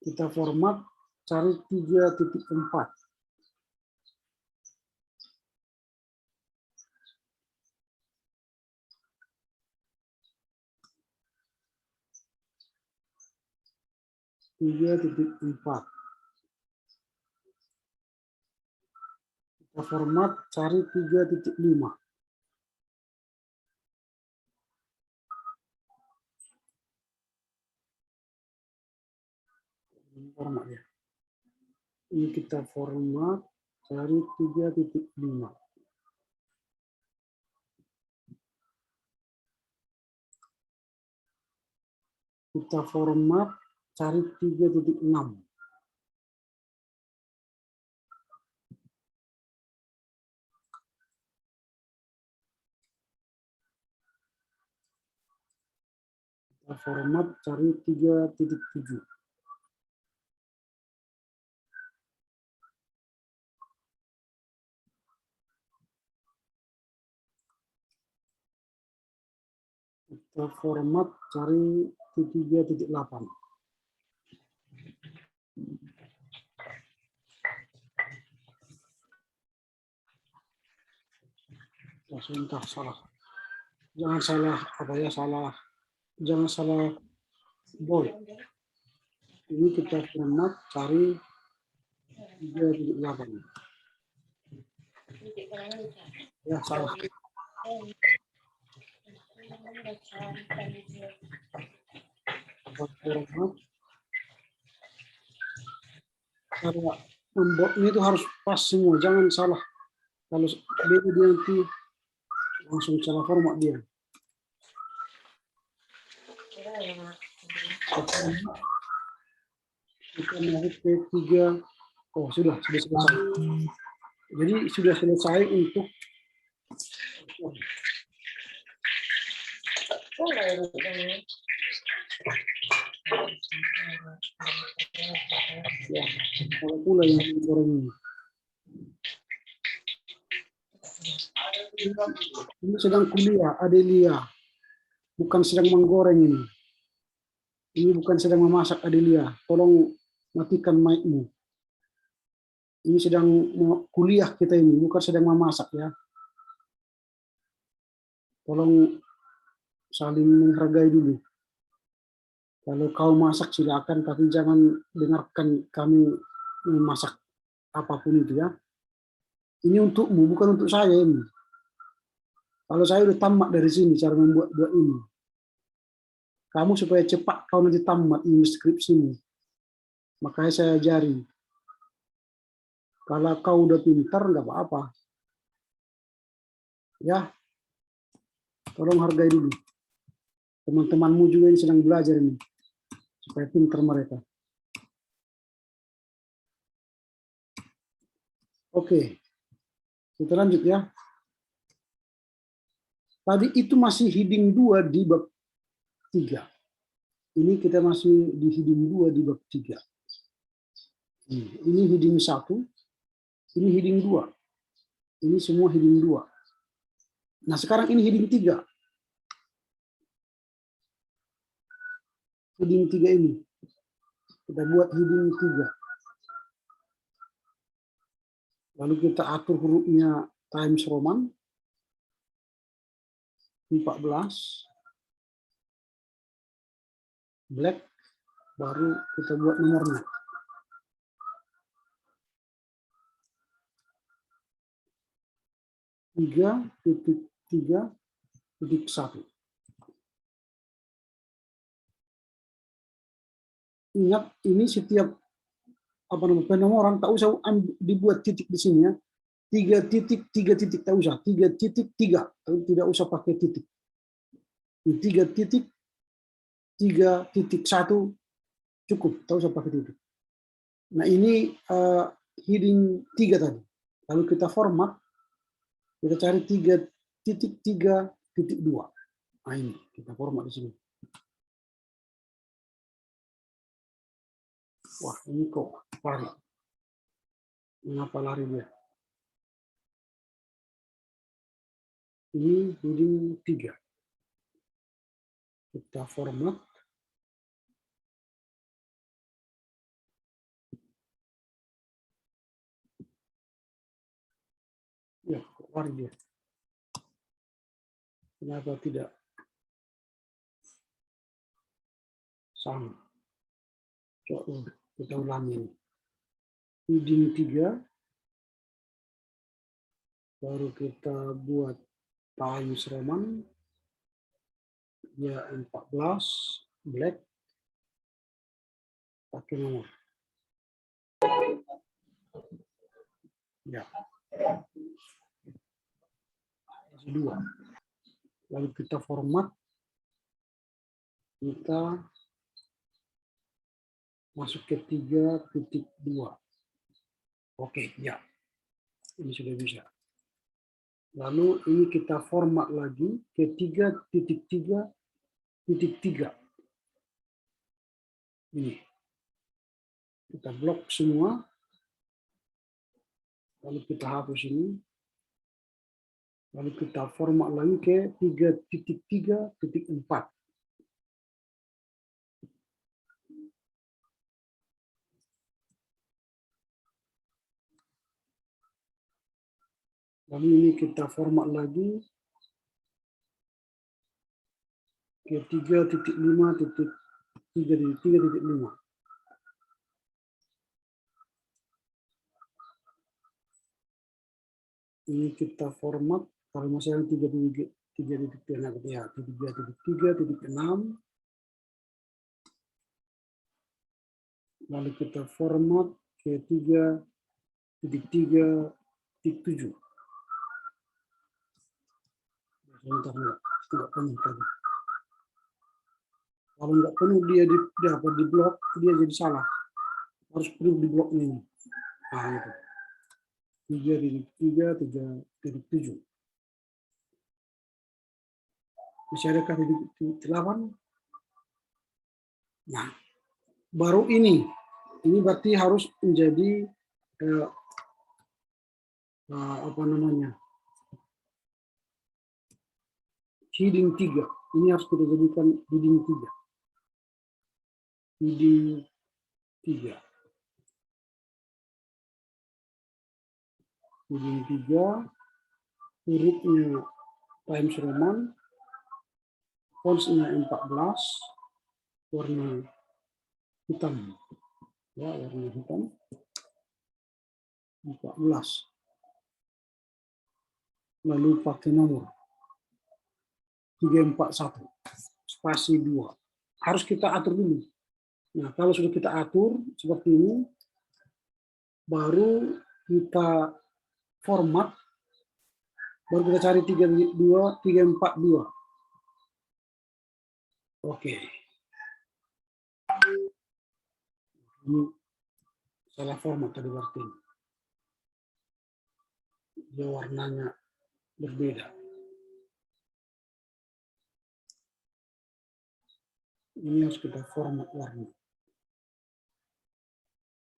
Kita format, cari 3.4. 3.4. Kita format cari 3.5. Format ya. Ini kita format cari 3.5. Kita format cari 3.6. Kita format cari 3.7. Kita format cari 3.8. Entah salah. Jangan salah jangan salah bold. Ini kita format cari 3.8. Ya, salah. Format. Cara membuatnya itu harus pas semua, jangan salah. Kalau beda dia nanti langsung salah format dia. Kita naik ke 3. Oh, sudah selesai. Jadi sudah selesai untuk ya, kalau pula yang goreng ini. Ini sedang kuliah, Adelia. Bukan sedang menggoreng ini. Ini bukan sedang memasak, Adelia. Tolong matikan mic-mu. Ini sedang kuliah kita ini, bukan sedang memasak ya. Tolong saling menghargai dulu. Kalau kau masak silakan, tapi jangan dengarkan kami memasak apapun itu ya. Ini untukmu, bukan untuk saya ini. Kalau saya udah tamat dari sini cara membuat buat ini. Kamu supaya cepat kau nanti tamat ini skripsimu. Makanya saya ajari. Kalau kau udah pintar nggak apa-apa. Ya. Tolong hargai dulu. Teman-temanmu juga yang sedang belajar ini. Supaya pintar mereka. Oke. Kita lanjut ya. Tadi itu masih heading 2 di bab 3. Ini kita masih di heading 2 di bab 3. Ini heading 1. Ini heading 2. Ini semua heading 2. Nah, sekarang ini heading 3. Heading 3 ini. Kita buat heading 3. Lalu kita atur hurufnya Times Roman 14. Black. Baru kita buat nomornya. Tiga titik 1. Ingat, ini setiap penomoran tak usah dibuat titik di sini ya. 3 titik tak usah. 3.3 tidak usah pakai titik. 3.3.1 cukup, tak usah pakai titik. Nah, ini heading 3 tadi. Lalu kita format, kita cari 3.3.2. Nah, ini kita format di sini. Wah, ini kok lari. Mengapa lari dia? Ini heading 3. Kita format. Ya, kok lari dia? Kenapa tidak? Sama. Coba kita ulangi. Heading 3, baru kita buat Times Roman, ya 14, black, pakai nomor. Ya. Dua. Lalu kita format, kita masuk ke 3.2. Oke, ya. Ini sudah bisa. Lalu ini kita format lagi ke 3.3.3. Ini. Kita blok semua. Lalu kita hapus ini. Lalu kita format lagi ke 3.3.4. Lalu ini kita format lagi ke 3.5.3.5. Ini kita format kalau misalnya 3.3.6. Lalu kita format ke 3.3.7. Sebentar, tidak penuh tadi. Kalau nggak penuh dia di blok, dia jadi salah. Harus penuh di bloknya ini. Nah, itu. 3.3.7. Masih adakah titik 8? Nah, baru ini berarti harus menjadi apa namanya? Heading 3. Ini harus kita jadikan heading 3. Heading 3. Heading 3. Hurufnya Times Roman. Fontsnya 14. Warna hitam. Ya, warna hitam. 14. Lalu pakai nomor 341 spasi 2. Harus kita atur dulu. Nah, kalau sudah kita atur seperti ini, baru kita format, baru kita cari 342. Oke. Ini salah format tadi berarti. Dia warnanya berbeda. Ini harus kita format warna.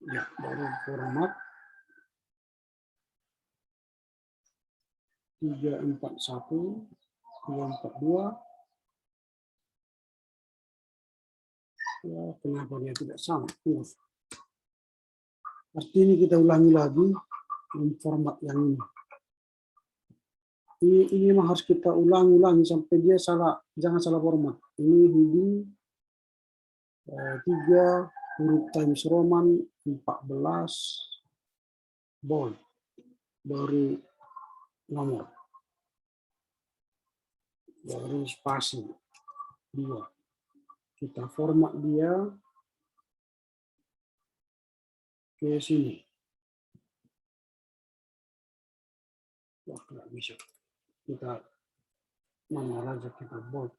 Ya, baru format 341, 342. Ya, kenapa dia tidak sama? Pasti ini kita ulangi lagi format yang ini. Ini memang harus kita ulangi sampai dia salah, jangan salah format. Ini heading 3 huruf Times Roman 14 bold, baru nomor, baru spasi 2. Kita format dia ke sini. Wah, nggak bisa. Kita mana aja kita bold.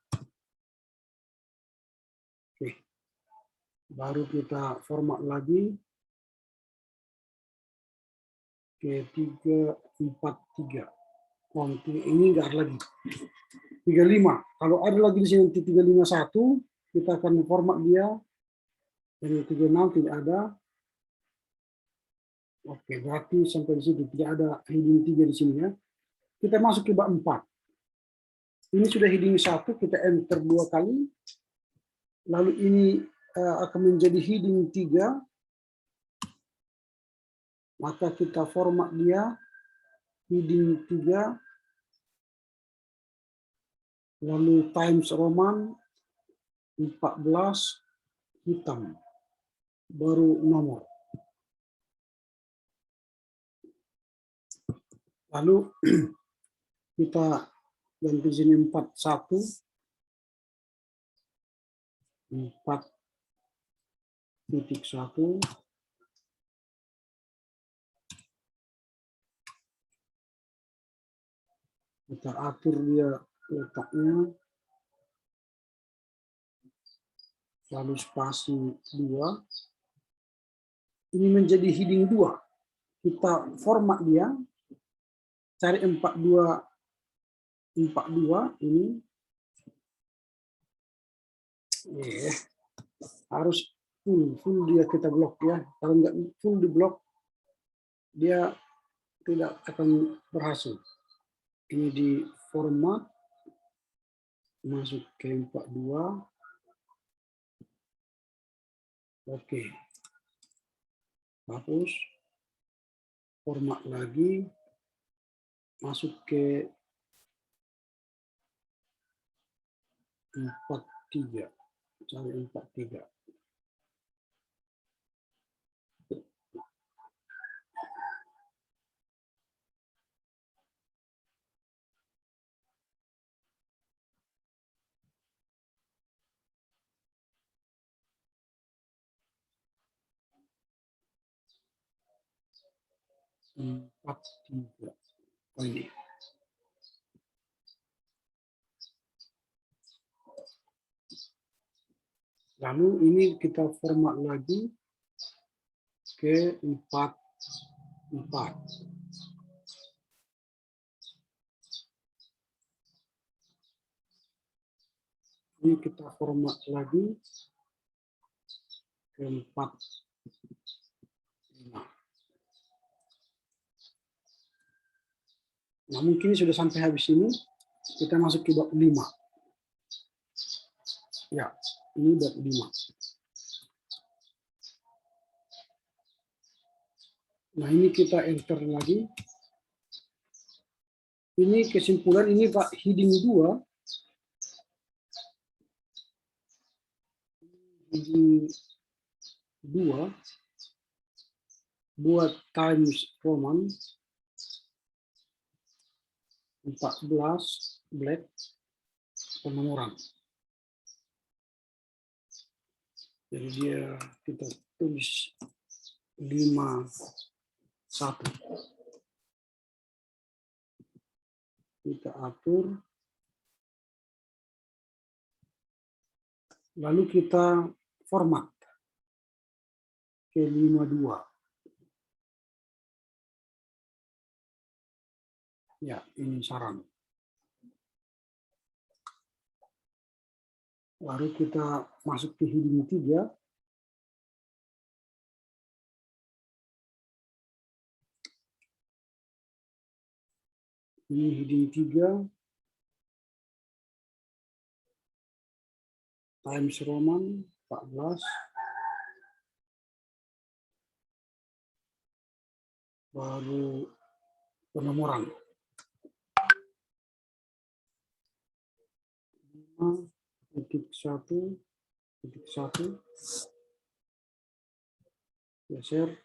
Oke. Baru kita format lagi ke 343. Ini enggak ada lagi. 35. Kalau ada lagi di sini 351, kita akan format dia. Yang 36 tidak ada. Oke, berarti sampai di situ tidak ada heading 3 di sini ya. Kita masuk ke bab 4. Ini sudah heading 1, kita enter 2 kali. Lalu ini akan menjadi heading 3. Maka kita format dia heading 3. Lalu Times Roman 14 hitam. baru nomor. Lalu kita ganti sini 41, 4.1, kita atur dia letaknya, lalu spasi 2, ini menjadi heading 2, kita format dia, cari 42 ini, harus full dia kita blok ya, kalau nggak full di blok dia tidak akan berhasil. Ini di format, masuk ke 42, oke, hapus, format lagi, masuk ke 43, cari 43. Oh, ini. Lalu ini kita format lagi ke 44. Ini kita format lagi ke 45. Nah, mungkin sudah sampai habis ini, kita masuk ke bab 5. Ya, ini bab 5. Nah, ini kita enter lagi. Ini kesimpulan, ini Pak, heading 2. Heading 2 buat Times Roman 14 black penomoran. Jadi dia kita tulis 51. Kita atur. Lalu kita format ke 52. Ya, ini saran. Lalu kita masuk ke heading 3. Ini heading 3. Times Roman 14. Baru penomoran. 5.1.1. Geser.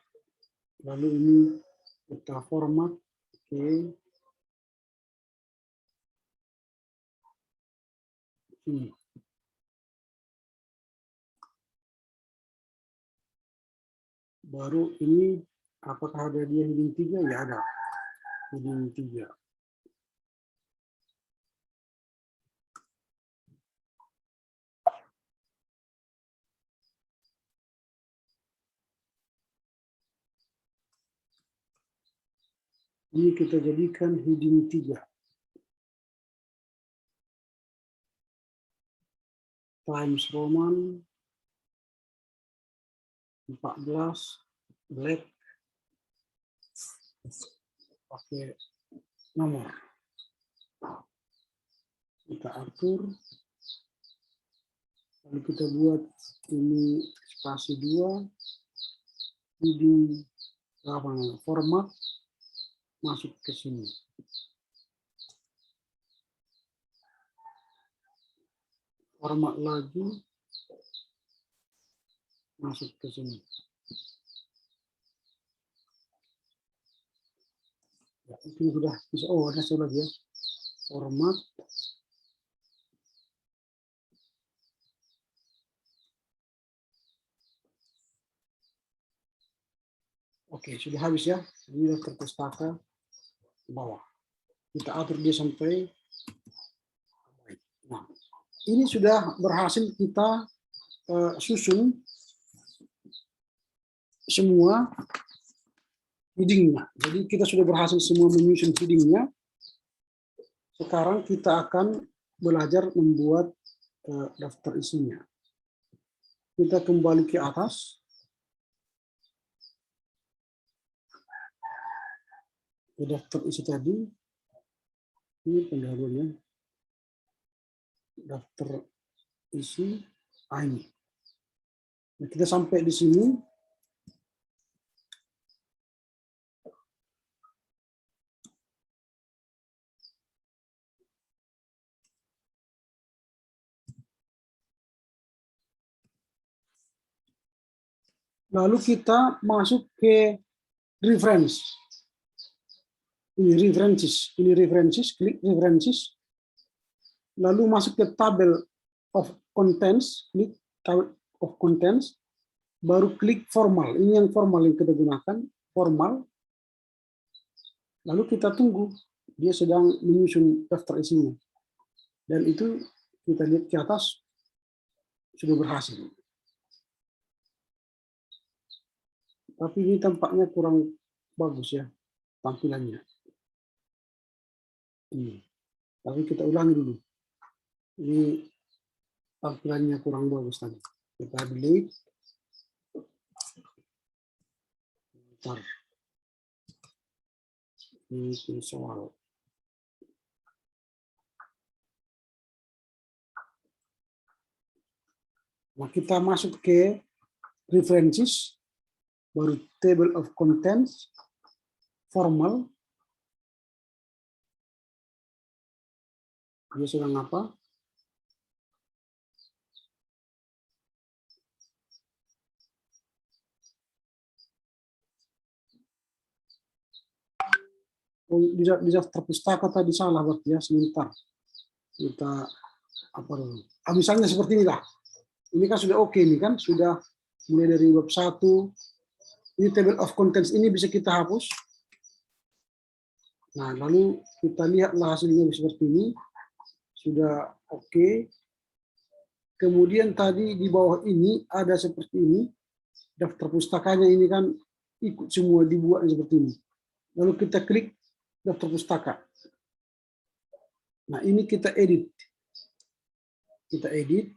Lalu ini kita format ke ini. Baru ini apakah ada dia heading 3? Ya ada. Heading 3. Ini kita jadikan heading 3. Times Roman 14 black pakai nomor. Kita atur. Lalu kita buat ini spasi 2. Heading format masuk ke sini. Format lagi masuk ke sini. Ya, mungkin sudah bisa. Oh, ada satu lagi ya. Format. Oke, sudah habis ya. Ini daftar pustaka bawah. Kita atur dia sampai. Nah, ini sudah berhasil kita susun semua heading-nya. Jadi kita sudah berhasil semua menyusun heading-nya. Sekarang kita akan belajar membuat daftar isinya. Kita kembali ke atas. Ke daftar isi tadi. Ini pendahulunya. Daftar isi ini. Nah, kita sampai di sini. Lalu kita masuk ke reference. Ini references, klik references. Lalu masuk ke table of contents, klik table of contents. Baru klik formal. Ini yang formal yang kita gunakan, formal. Lalu kita tunggu, dia sedang menyusun daftar isinya. Dan itu kita lihat ke atas, sudah berhasil. Tapi ini tampaknya kurang bagus ya, tampilannya. Ini. Tapi kita ulangi dulu. Ini tampilannya kurang bagus tadi. Kita delete. Bentar. Ini soal. Nah, kita masuk ke references, baru table of contents, formal. Dia sedang apa? Oh, di daftar pustaka tadi salah berarti ya, sebentar. Kita apa dulu? Misalnya seperti inilah. Ini kan sudah oke nih kan, sudah mulai dari bab 1. Ini table of contents ini bisa kita hapus. Nah, lalu kita lihatlah hasilnya seperti ini. Sudah oke. Kemudian tadi di bawah ini ada seperti ini. Daftar pustakanya ini kan ikut semua dibuat seperti ini. Lalu kita klik daftar pustaka. Nah, ini kita edit. Kita edit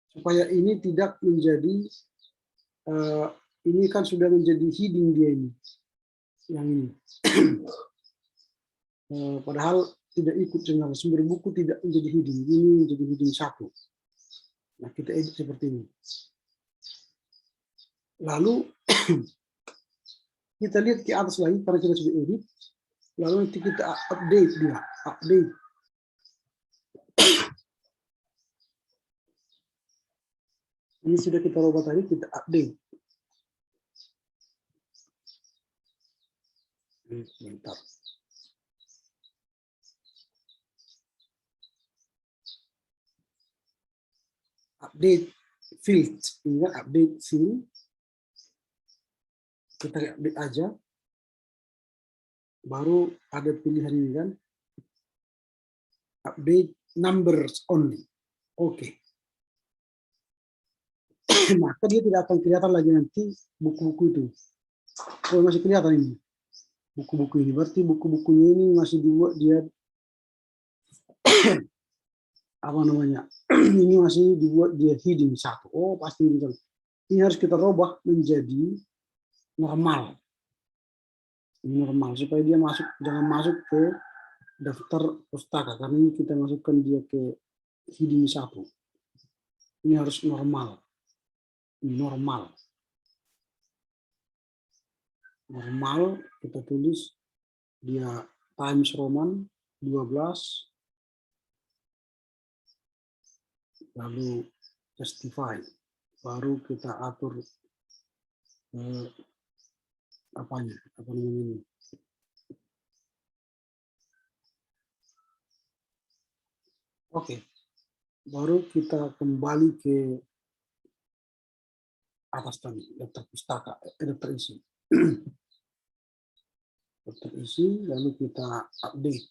supaya ini tidak menjadi ini kan sudah menjadi heading dia ini. Yang ini. Padahal tidak ikut dengan sumber buku, tidak menjadi heading. Ini menjadi heading 1. Nah, kita edit seperti ini. Lalu kita lihat ke atas lagi karena kita sudah edit. Lalu nanti kita update dia, update. Ini sudah kita ubah tadi, kita update. Bentar. Update field, ini update field. Kita update aja. Baru ada pilihan ini kan. Update numbers only. Oke. Maka dia tidak akan kelihatan lagi nanti buku-buku itu. Oh, masih kelihatan ini. Buku-buku ini. Berarti buku-bukunya ini masih dibuat dia apa namanya? Ini masih dibuat dia heading 1. Oh, pasti ini. Ini harus kita rubah menjadi normal. Ini normal supaya dia masuk, jangan masuk ke daftar pustaka karena ini kita masukkan dia ke heading 1. Ini harus normal. Normal. Normal kita tulis dia Times Roman 12 lalu justify. baru kita atur apa namanya ini. Oke, baru kita kembali ke atas tadi, daftar pustaka, daftar isi. Daftar isi, lalu kita update.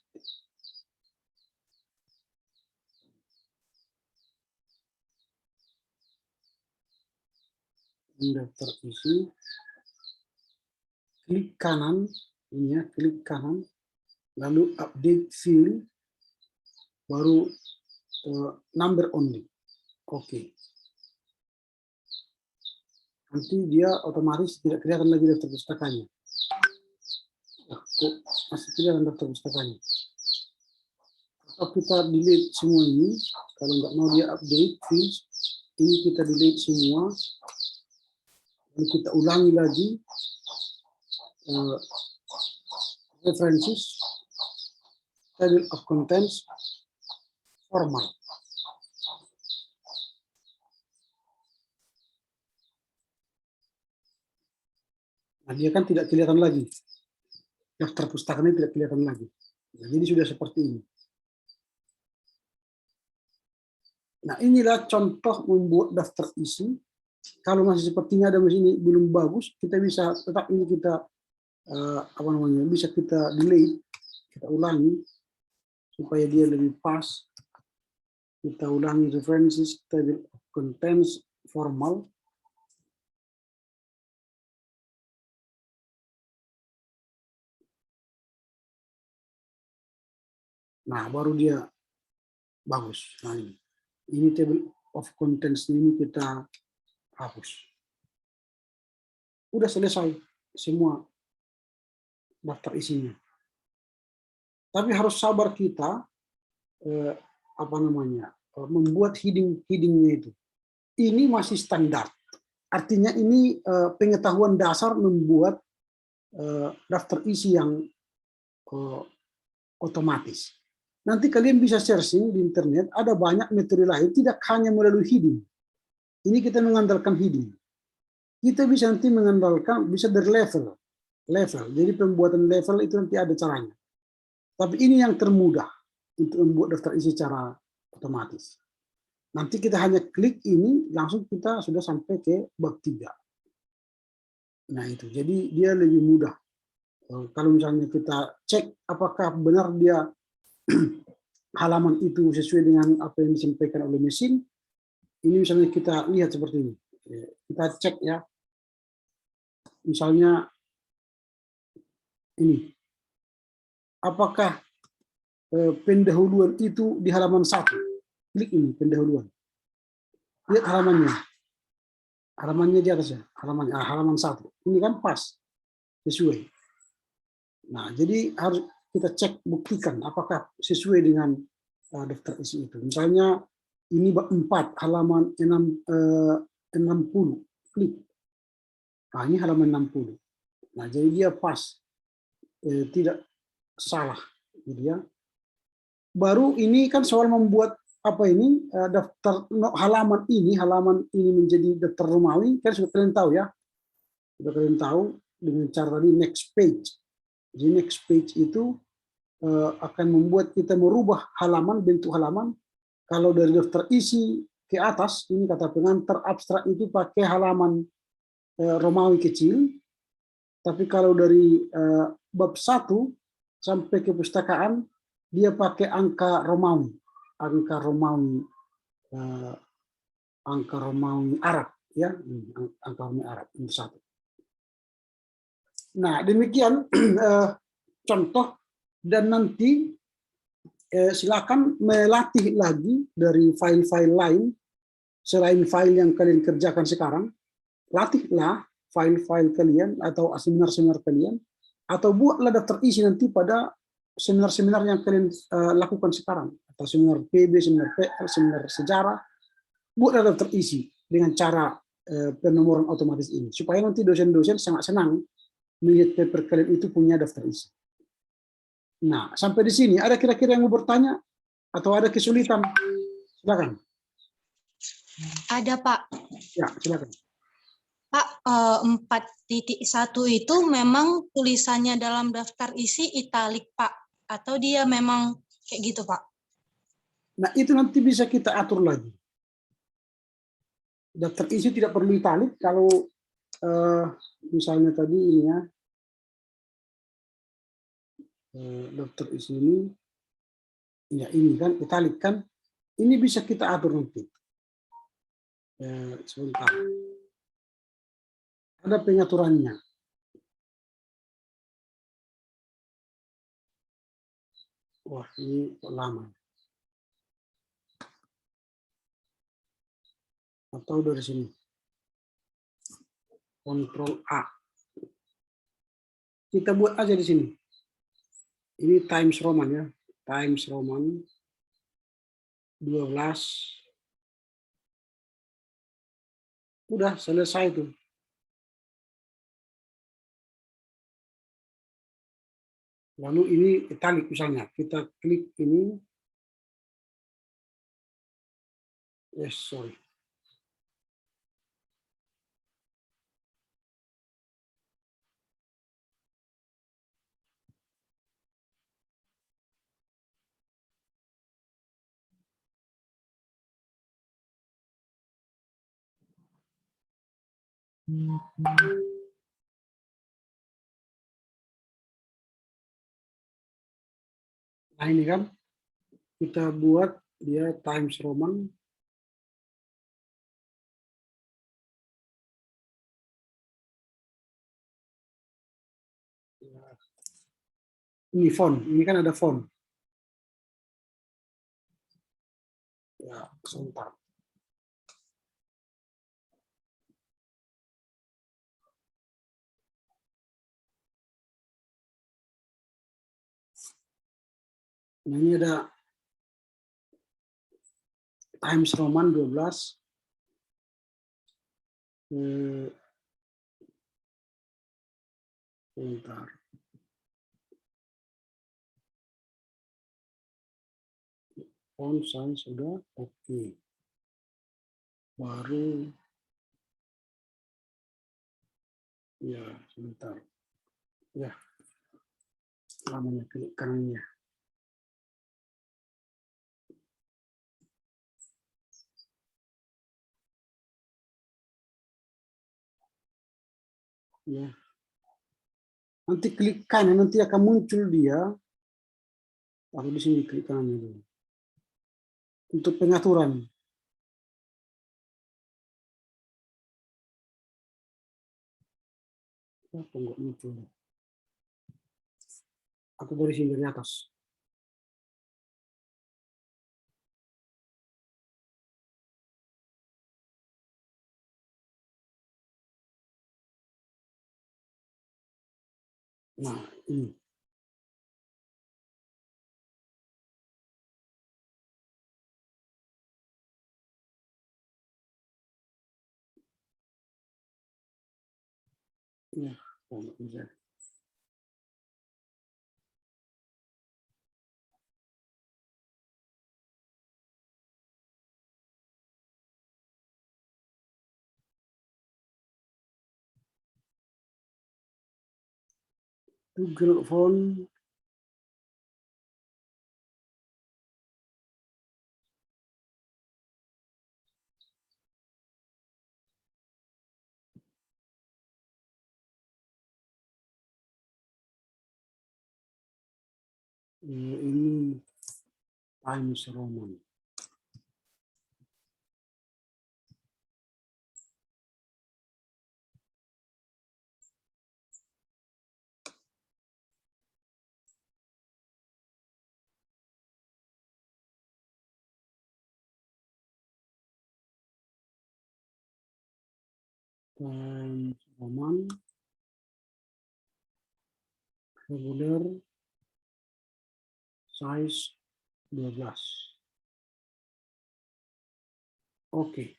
Ini daftar isi, klik kanan, ini ya, klik kanan, lalu update field, baru number only. Oke. Nanti dia otomatis tidak kelihatan lagi daftar pustakanya. Kok masih kelihatan daftar pustakanya? Atau kita delete semua ini, kalau nggak mau dia update field, ini kita delete semua, lalu kita ulangi lagi references, table of contents, formal. Nah, dia kan tidak kelihatan lagi. Daftar pustakanya tidak kelihatan lagi. Nah, jadi sudah seperti ini. Nah, inilah contoh membuat daftar isi. Kalau masih sepertinya ada mesin ini belum bagus, kita bisa tetap ini kita bisa kita delete, kita ulangi supaya dia lebih pas. Kita ulangi references, table of contents, formal. Nah, baru dia bagus. Nah, ini table of contents ini kita hapus. Udah selesai semua daftar isinya. Tapi harus sabar kita membuat heading-headingnya itu. Ini masih standar. Artinya ini pengetahuan dasar membuat daftar isi yang otomatis. Nanti kalian bisa searching di internet, ada banyak metode lain, tidak hanya melalui heading. Ini kita mengandalkan heading. Kita bisa nanti mengandalkan, bisa dari level. Jadi pembuatan level itu nanti ada caranya. Tapi ini yang termudah untuk membuat daftar isi secara otomatis. Nanti kita hanya klik ini, langsung kita sudah sampai ke bab 3. Nah itu, jadi dia lebih mudah. Kalau misalnya kita cek apakah benar dia halaman itu sesuai dengan apa yang disampaikan oleh mesin, ini misalnya kita lihat seperti ini. Kita cek ya. Misalnya ini. Apakah pendahuluan itu di halaman 1? Klik ini pendahuluan. Lihat halamannya. Halamannya di atasnya. Halaman 1. Ini kan pas. Sesuai. Nah, jadi harus kita cek, buktikan apakah sesuai dengan daftar isi itu. Misalnya ini bab 4 halaman 60. Klik. Nah, ini halaman 60. Nah, jadi dia pas. Tidak salah. Gitu ya. Baru ini kan soal membuat apa ini daftar halaman ini menjadi daftar Romawi, kan sudah kalian tahu ya. Sudah kalian tahu dengan cara tadi next page. Jadi next page itu akan membuat kita merubah halaman, bentuk halaman. Kalau dari daftar isi ke atas, ini kata pengantar abstrak itu pakai halaman Romawi kecil. Tapi kalau dari bab 1 sampai ke pustakaan, dia pakai angka Romawi. Angka Romawi Arab. Ya, angka Romawi Arab, ini 1. Nah, demikian contoh, dan nanti silakan melatih lagi dari file-file lain selain file yang kalian kerjakan sekarang. Latihlah file-file kalian atau seminar-seminar kalian, atau buatlah daftar isi nanti pada seminar-seminar yang kalian lakukan sekarang, atau seminar PB, seminar PL, seminar sejarah. Buatlah daftar isi dengan cara penomoran otomatis ini, supaya nanti dosen-dosen sangat senang melihat paper kalian itu punya daftar isi. Nah, sampai di sini ada kira-kira yang mau bertanya atau ada kesulitan? Silakan. Ada, Pak. Ya, silakan. Pak, 4.1 itu memang tulisannya dalam daftar isi italik, Pak? Atau dia memang kayak gitu, Pak? Nah, itu nanti bisa kita atur lagi. Daftar isi tidak perlu italik kalau misalnya tadi ini ya, daftar isi ini, ya ini kan italik kan, ini bisa kita atur nanti. Sebentar. Ada pengaturannya. Wah, ini kok lama. Atau dari sini. Kontrol A. Kita buat aja di sini. Ini Times Roman ya. Times Roman 12. Udah selesai tuh. Lalu ini italik misalnya. Kita klik ini. Yes, sorry. Nah ini kan kita buat dia Times Roman. Ini font, ini kan ada font. Ya, sebentar. Nah, ini ada Times Roman 12. Sebentar. Font size sudah oke. Baru ya sebentar. Ya. Namanya klik kanannya. Ya. Nanti klik kanan, nanti akan muncul dia. Aku di sini klik kanan dulu. Untuk pengaturan. Apa enggak muncul? Atau dari sini dari atas. Nah, ini. Ya, enggak bisa. Google Phone. Ini Times Roman. Times Roman. Regular. Size 12. Oke.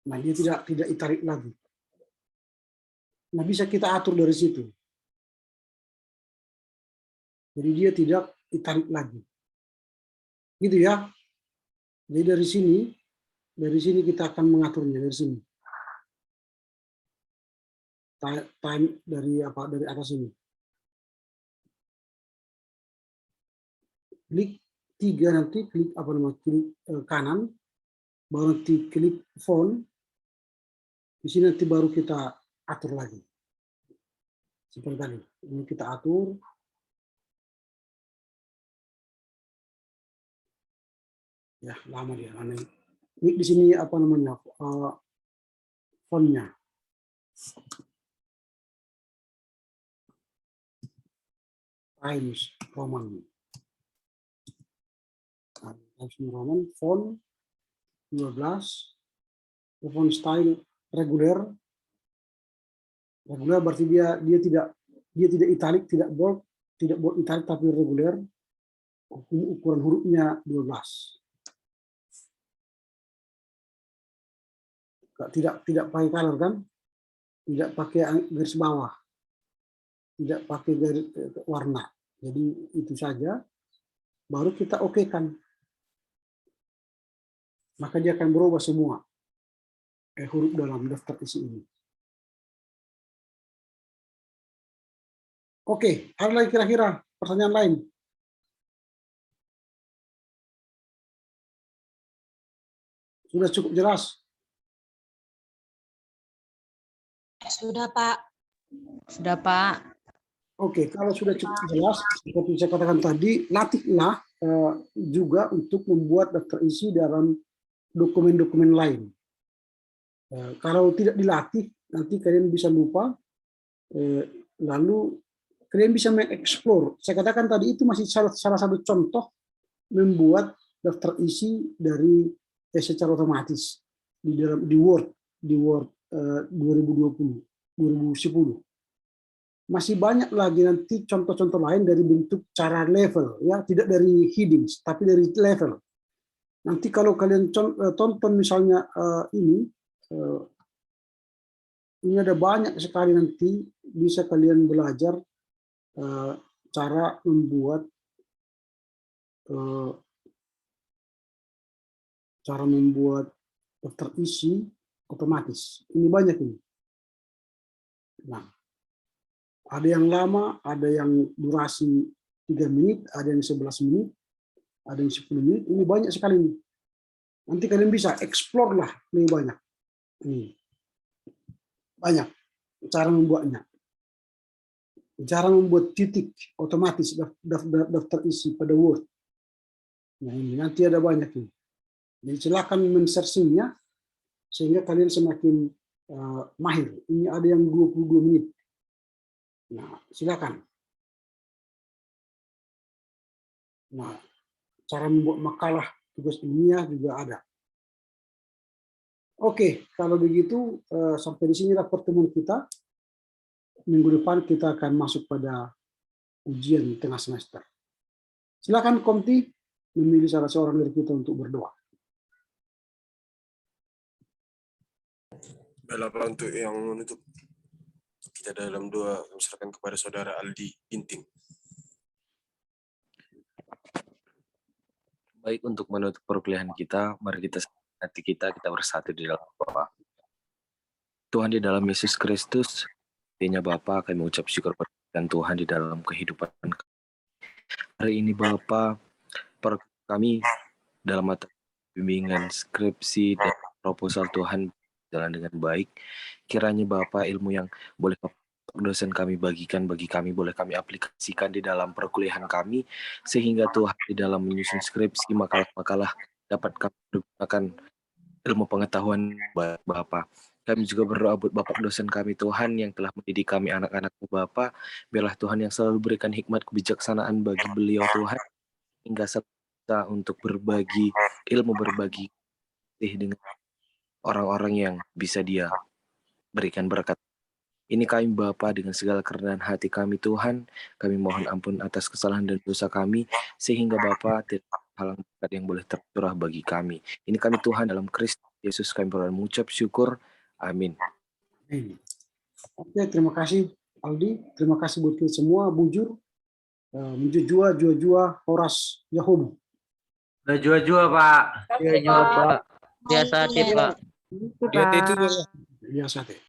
Nah, dia tidak italik lagi. Nah, bisa kita atur dari situ. Jadi dia tidak italik lagi. Gitu ya. Jadi dari sini kita akan mengaturnya dari sini. Time dari atas ini. Klik 3 nanti, klik klik kanan, baru nanti klik phone. Di sini nanti baru kita atur lagi. Seperti tadi, ini kita atur. Ya, lama dia. Ini di sini fontnya. Times Roman. Times Roman, font 12, font style reguler. Reguler berarti dia tidak italic, tidak bold italic, tapi reguler. Ukuran hurufnya 12. Tidak pakai color kan? Tidak pakai garis bawah. Tidak pakai garis warna. Jadi itu saja, baru kita oke-kan. Maka dia akan berubah semua huruf dalam daftar isi ini. Oke, ada lagi kira-kira pertanyaan lain? Sudah cukup jelas? Sudah, Pak. Sudah, Pak. Oke, kalau sudah cukup jelas, seperti saya katakan tadi, latihlah juga untuk membuat daftar isi dalam dokumen-dokumen lain. Kalau tidak dilatih, nanti kalian bisa lupa, lalu kalian bisa mengeksplor. Saya katakan tadi itu masih salah satu contoh membuat daftar isi dari secara otomatis di Word 2010. Masih banyak lagi nanti contoh-contoh lain dari bentuk cara level, ya, tidak dari headings tapi dari level. Nanti kalau kalian tonton misalnya ini ada banyak sekali, nanti bisa kalian belajar cara membuat daftar isi otomatis. Ini banyak ini. Nah, ada yang lama, ada yang durasi 3 menit, ada yang 11 menit, ada yang 10 menit. Ini banyak sekali ini. Nanti kalian bisa explore lah lebih banyak. Ini banyak cara membuatnya. Cara membuat titik otomatis daftar isi pada Word. Nah, ini nanti ada banyak ini. Jadi silakan men-searching-nya sehingga kalian semakin mahir. Ini ada yang 22 menit. Nah, silakan. Nah, cara membuat makalah tugas ilmiah juga ada. Oke, kalau begitu sampai di sinilah pertemuan kita. Minggu depan kita akan masuk pada ujian tengah semester. Silakan Komti memilih salah seorang dari kita untuk berdoa. Baiklah Pak, untuk yang menutup kita dalam doa, serahkan kepada saudara Aldi Ginting. Baik, untuk menutup perkuliahan kita, mari kita hati kita bersatu di dalam doa. Tuhan, di dalam Yesus Kristus, artinya Bapa, kami mengucap syukur pada Tuhan di dalam kehidupan hari ini. Bapa, kami dalam mata bimbingan skripsi dan proposal Tuhan jalan dengan baik. Kiranya Bapa, ilmu yang boleh dosen kami bagikan bagi kami, boleh kami aplikasikan di dalam perkuliahan kami, sehingga Tuhan di dalam menyusun skripsi makalah-makalah dapat kami gunakan ilmu pengetahuan Bapa. Kami juga berdoa buat Bapak dosen kami Tuhan yang telah mendidik kami anak-anak-Mu Bapa. Biarlah Tuhan yang selalu berikan hikmat kebijaksanaan bagi beliau Tuhan, hingga serta untuk berbagi ilmu, berbagi dengan orang-orang yang bisa Dia berikan berkat. Ini kami Bapa, dengan segala kerendahan hati kami Tuhan, kami mohon ampun atas kesalahan dan dosa kami, sehingga Bapa tidak halang berkat yang boleh tercurah bagi kami. Ini kami Tuhan dalam Kristus Yesus kami berdoa mengucap syukur. Amin. Oke, terima kasih Aldi, terima kasih buat kita semua. Bujur, menjujua, jua-jua, horas, yahumu. Udah jua-jua, Pak. Iya, Pak. Biasa, Pak. Biasa, Teh.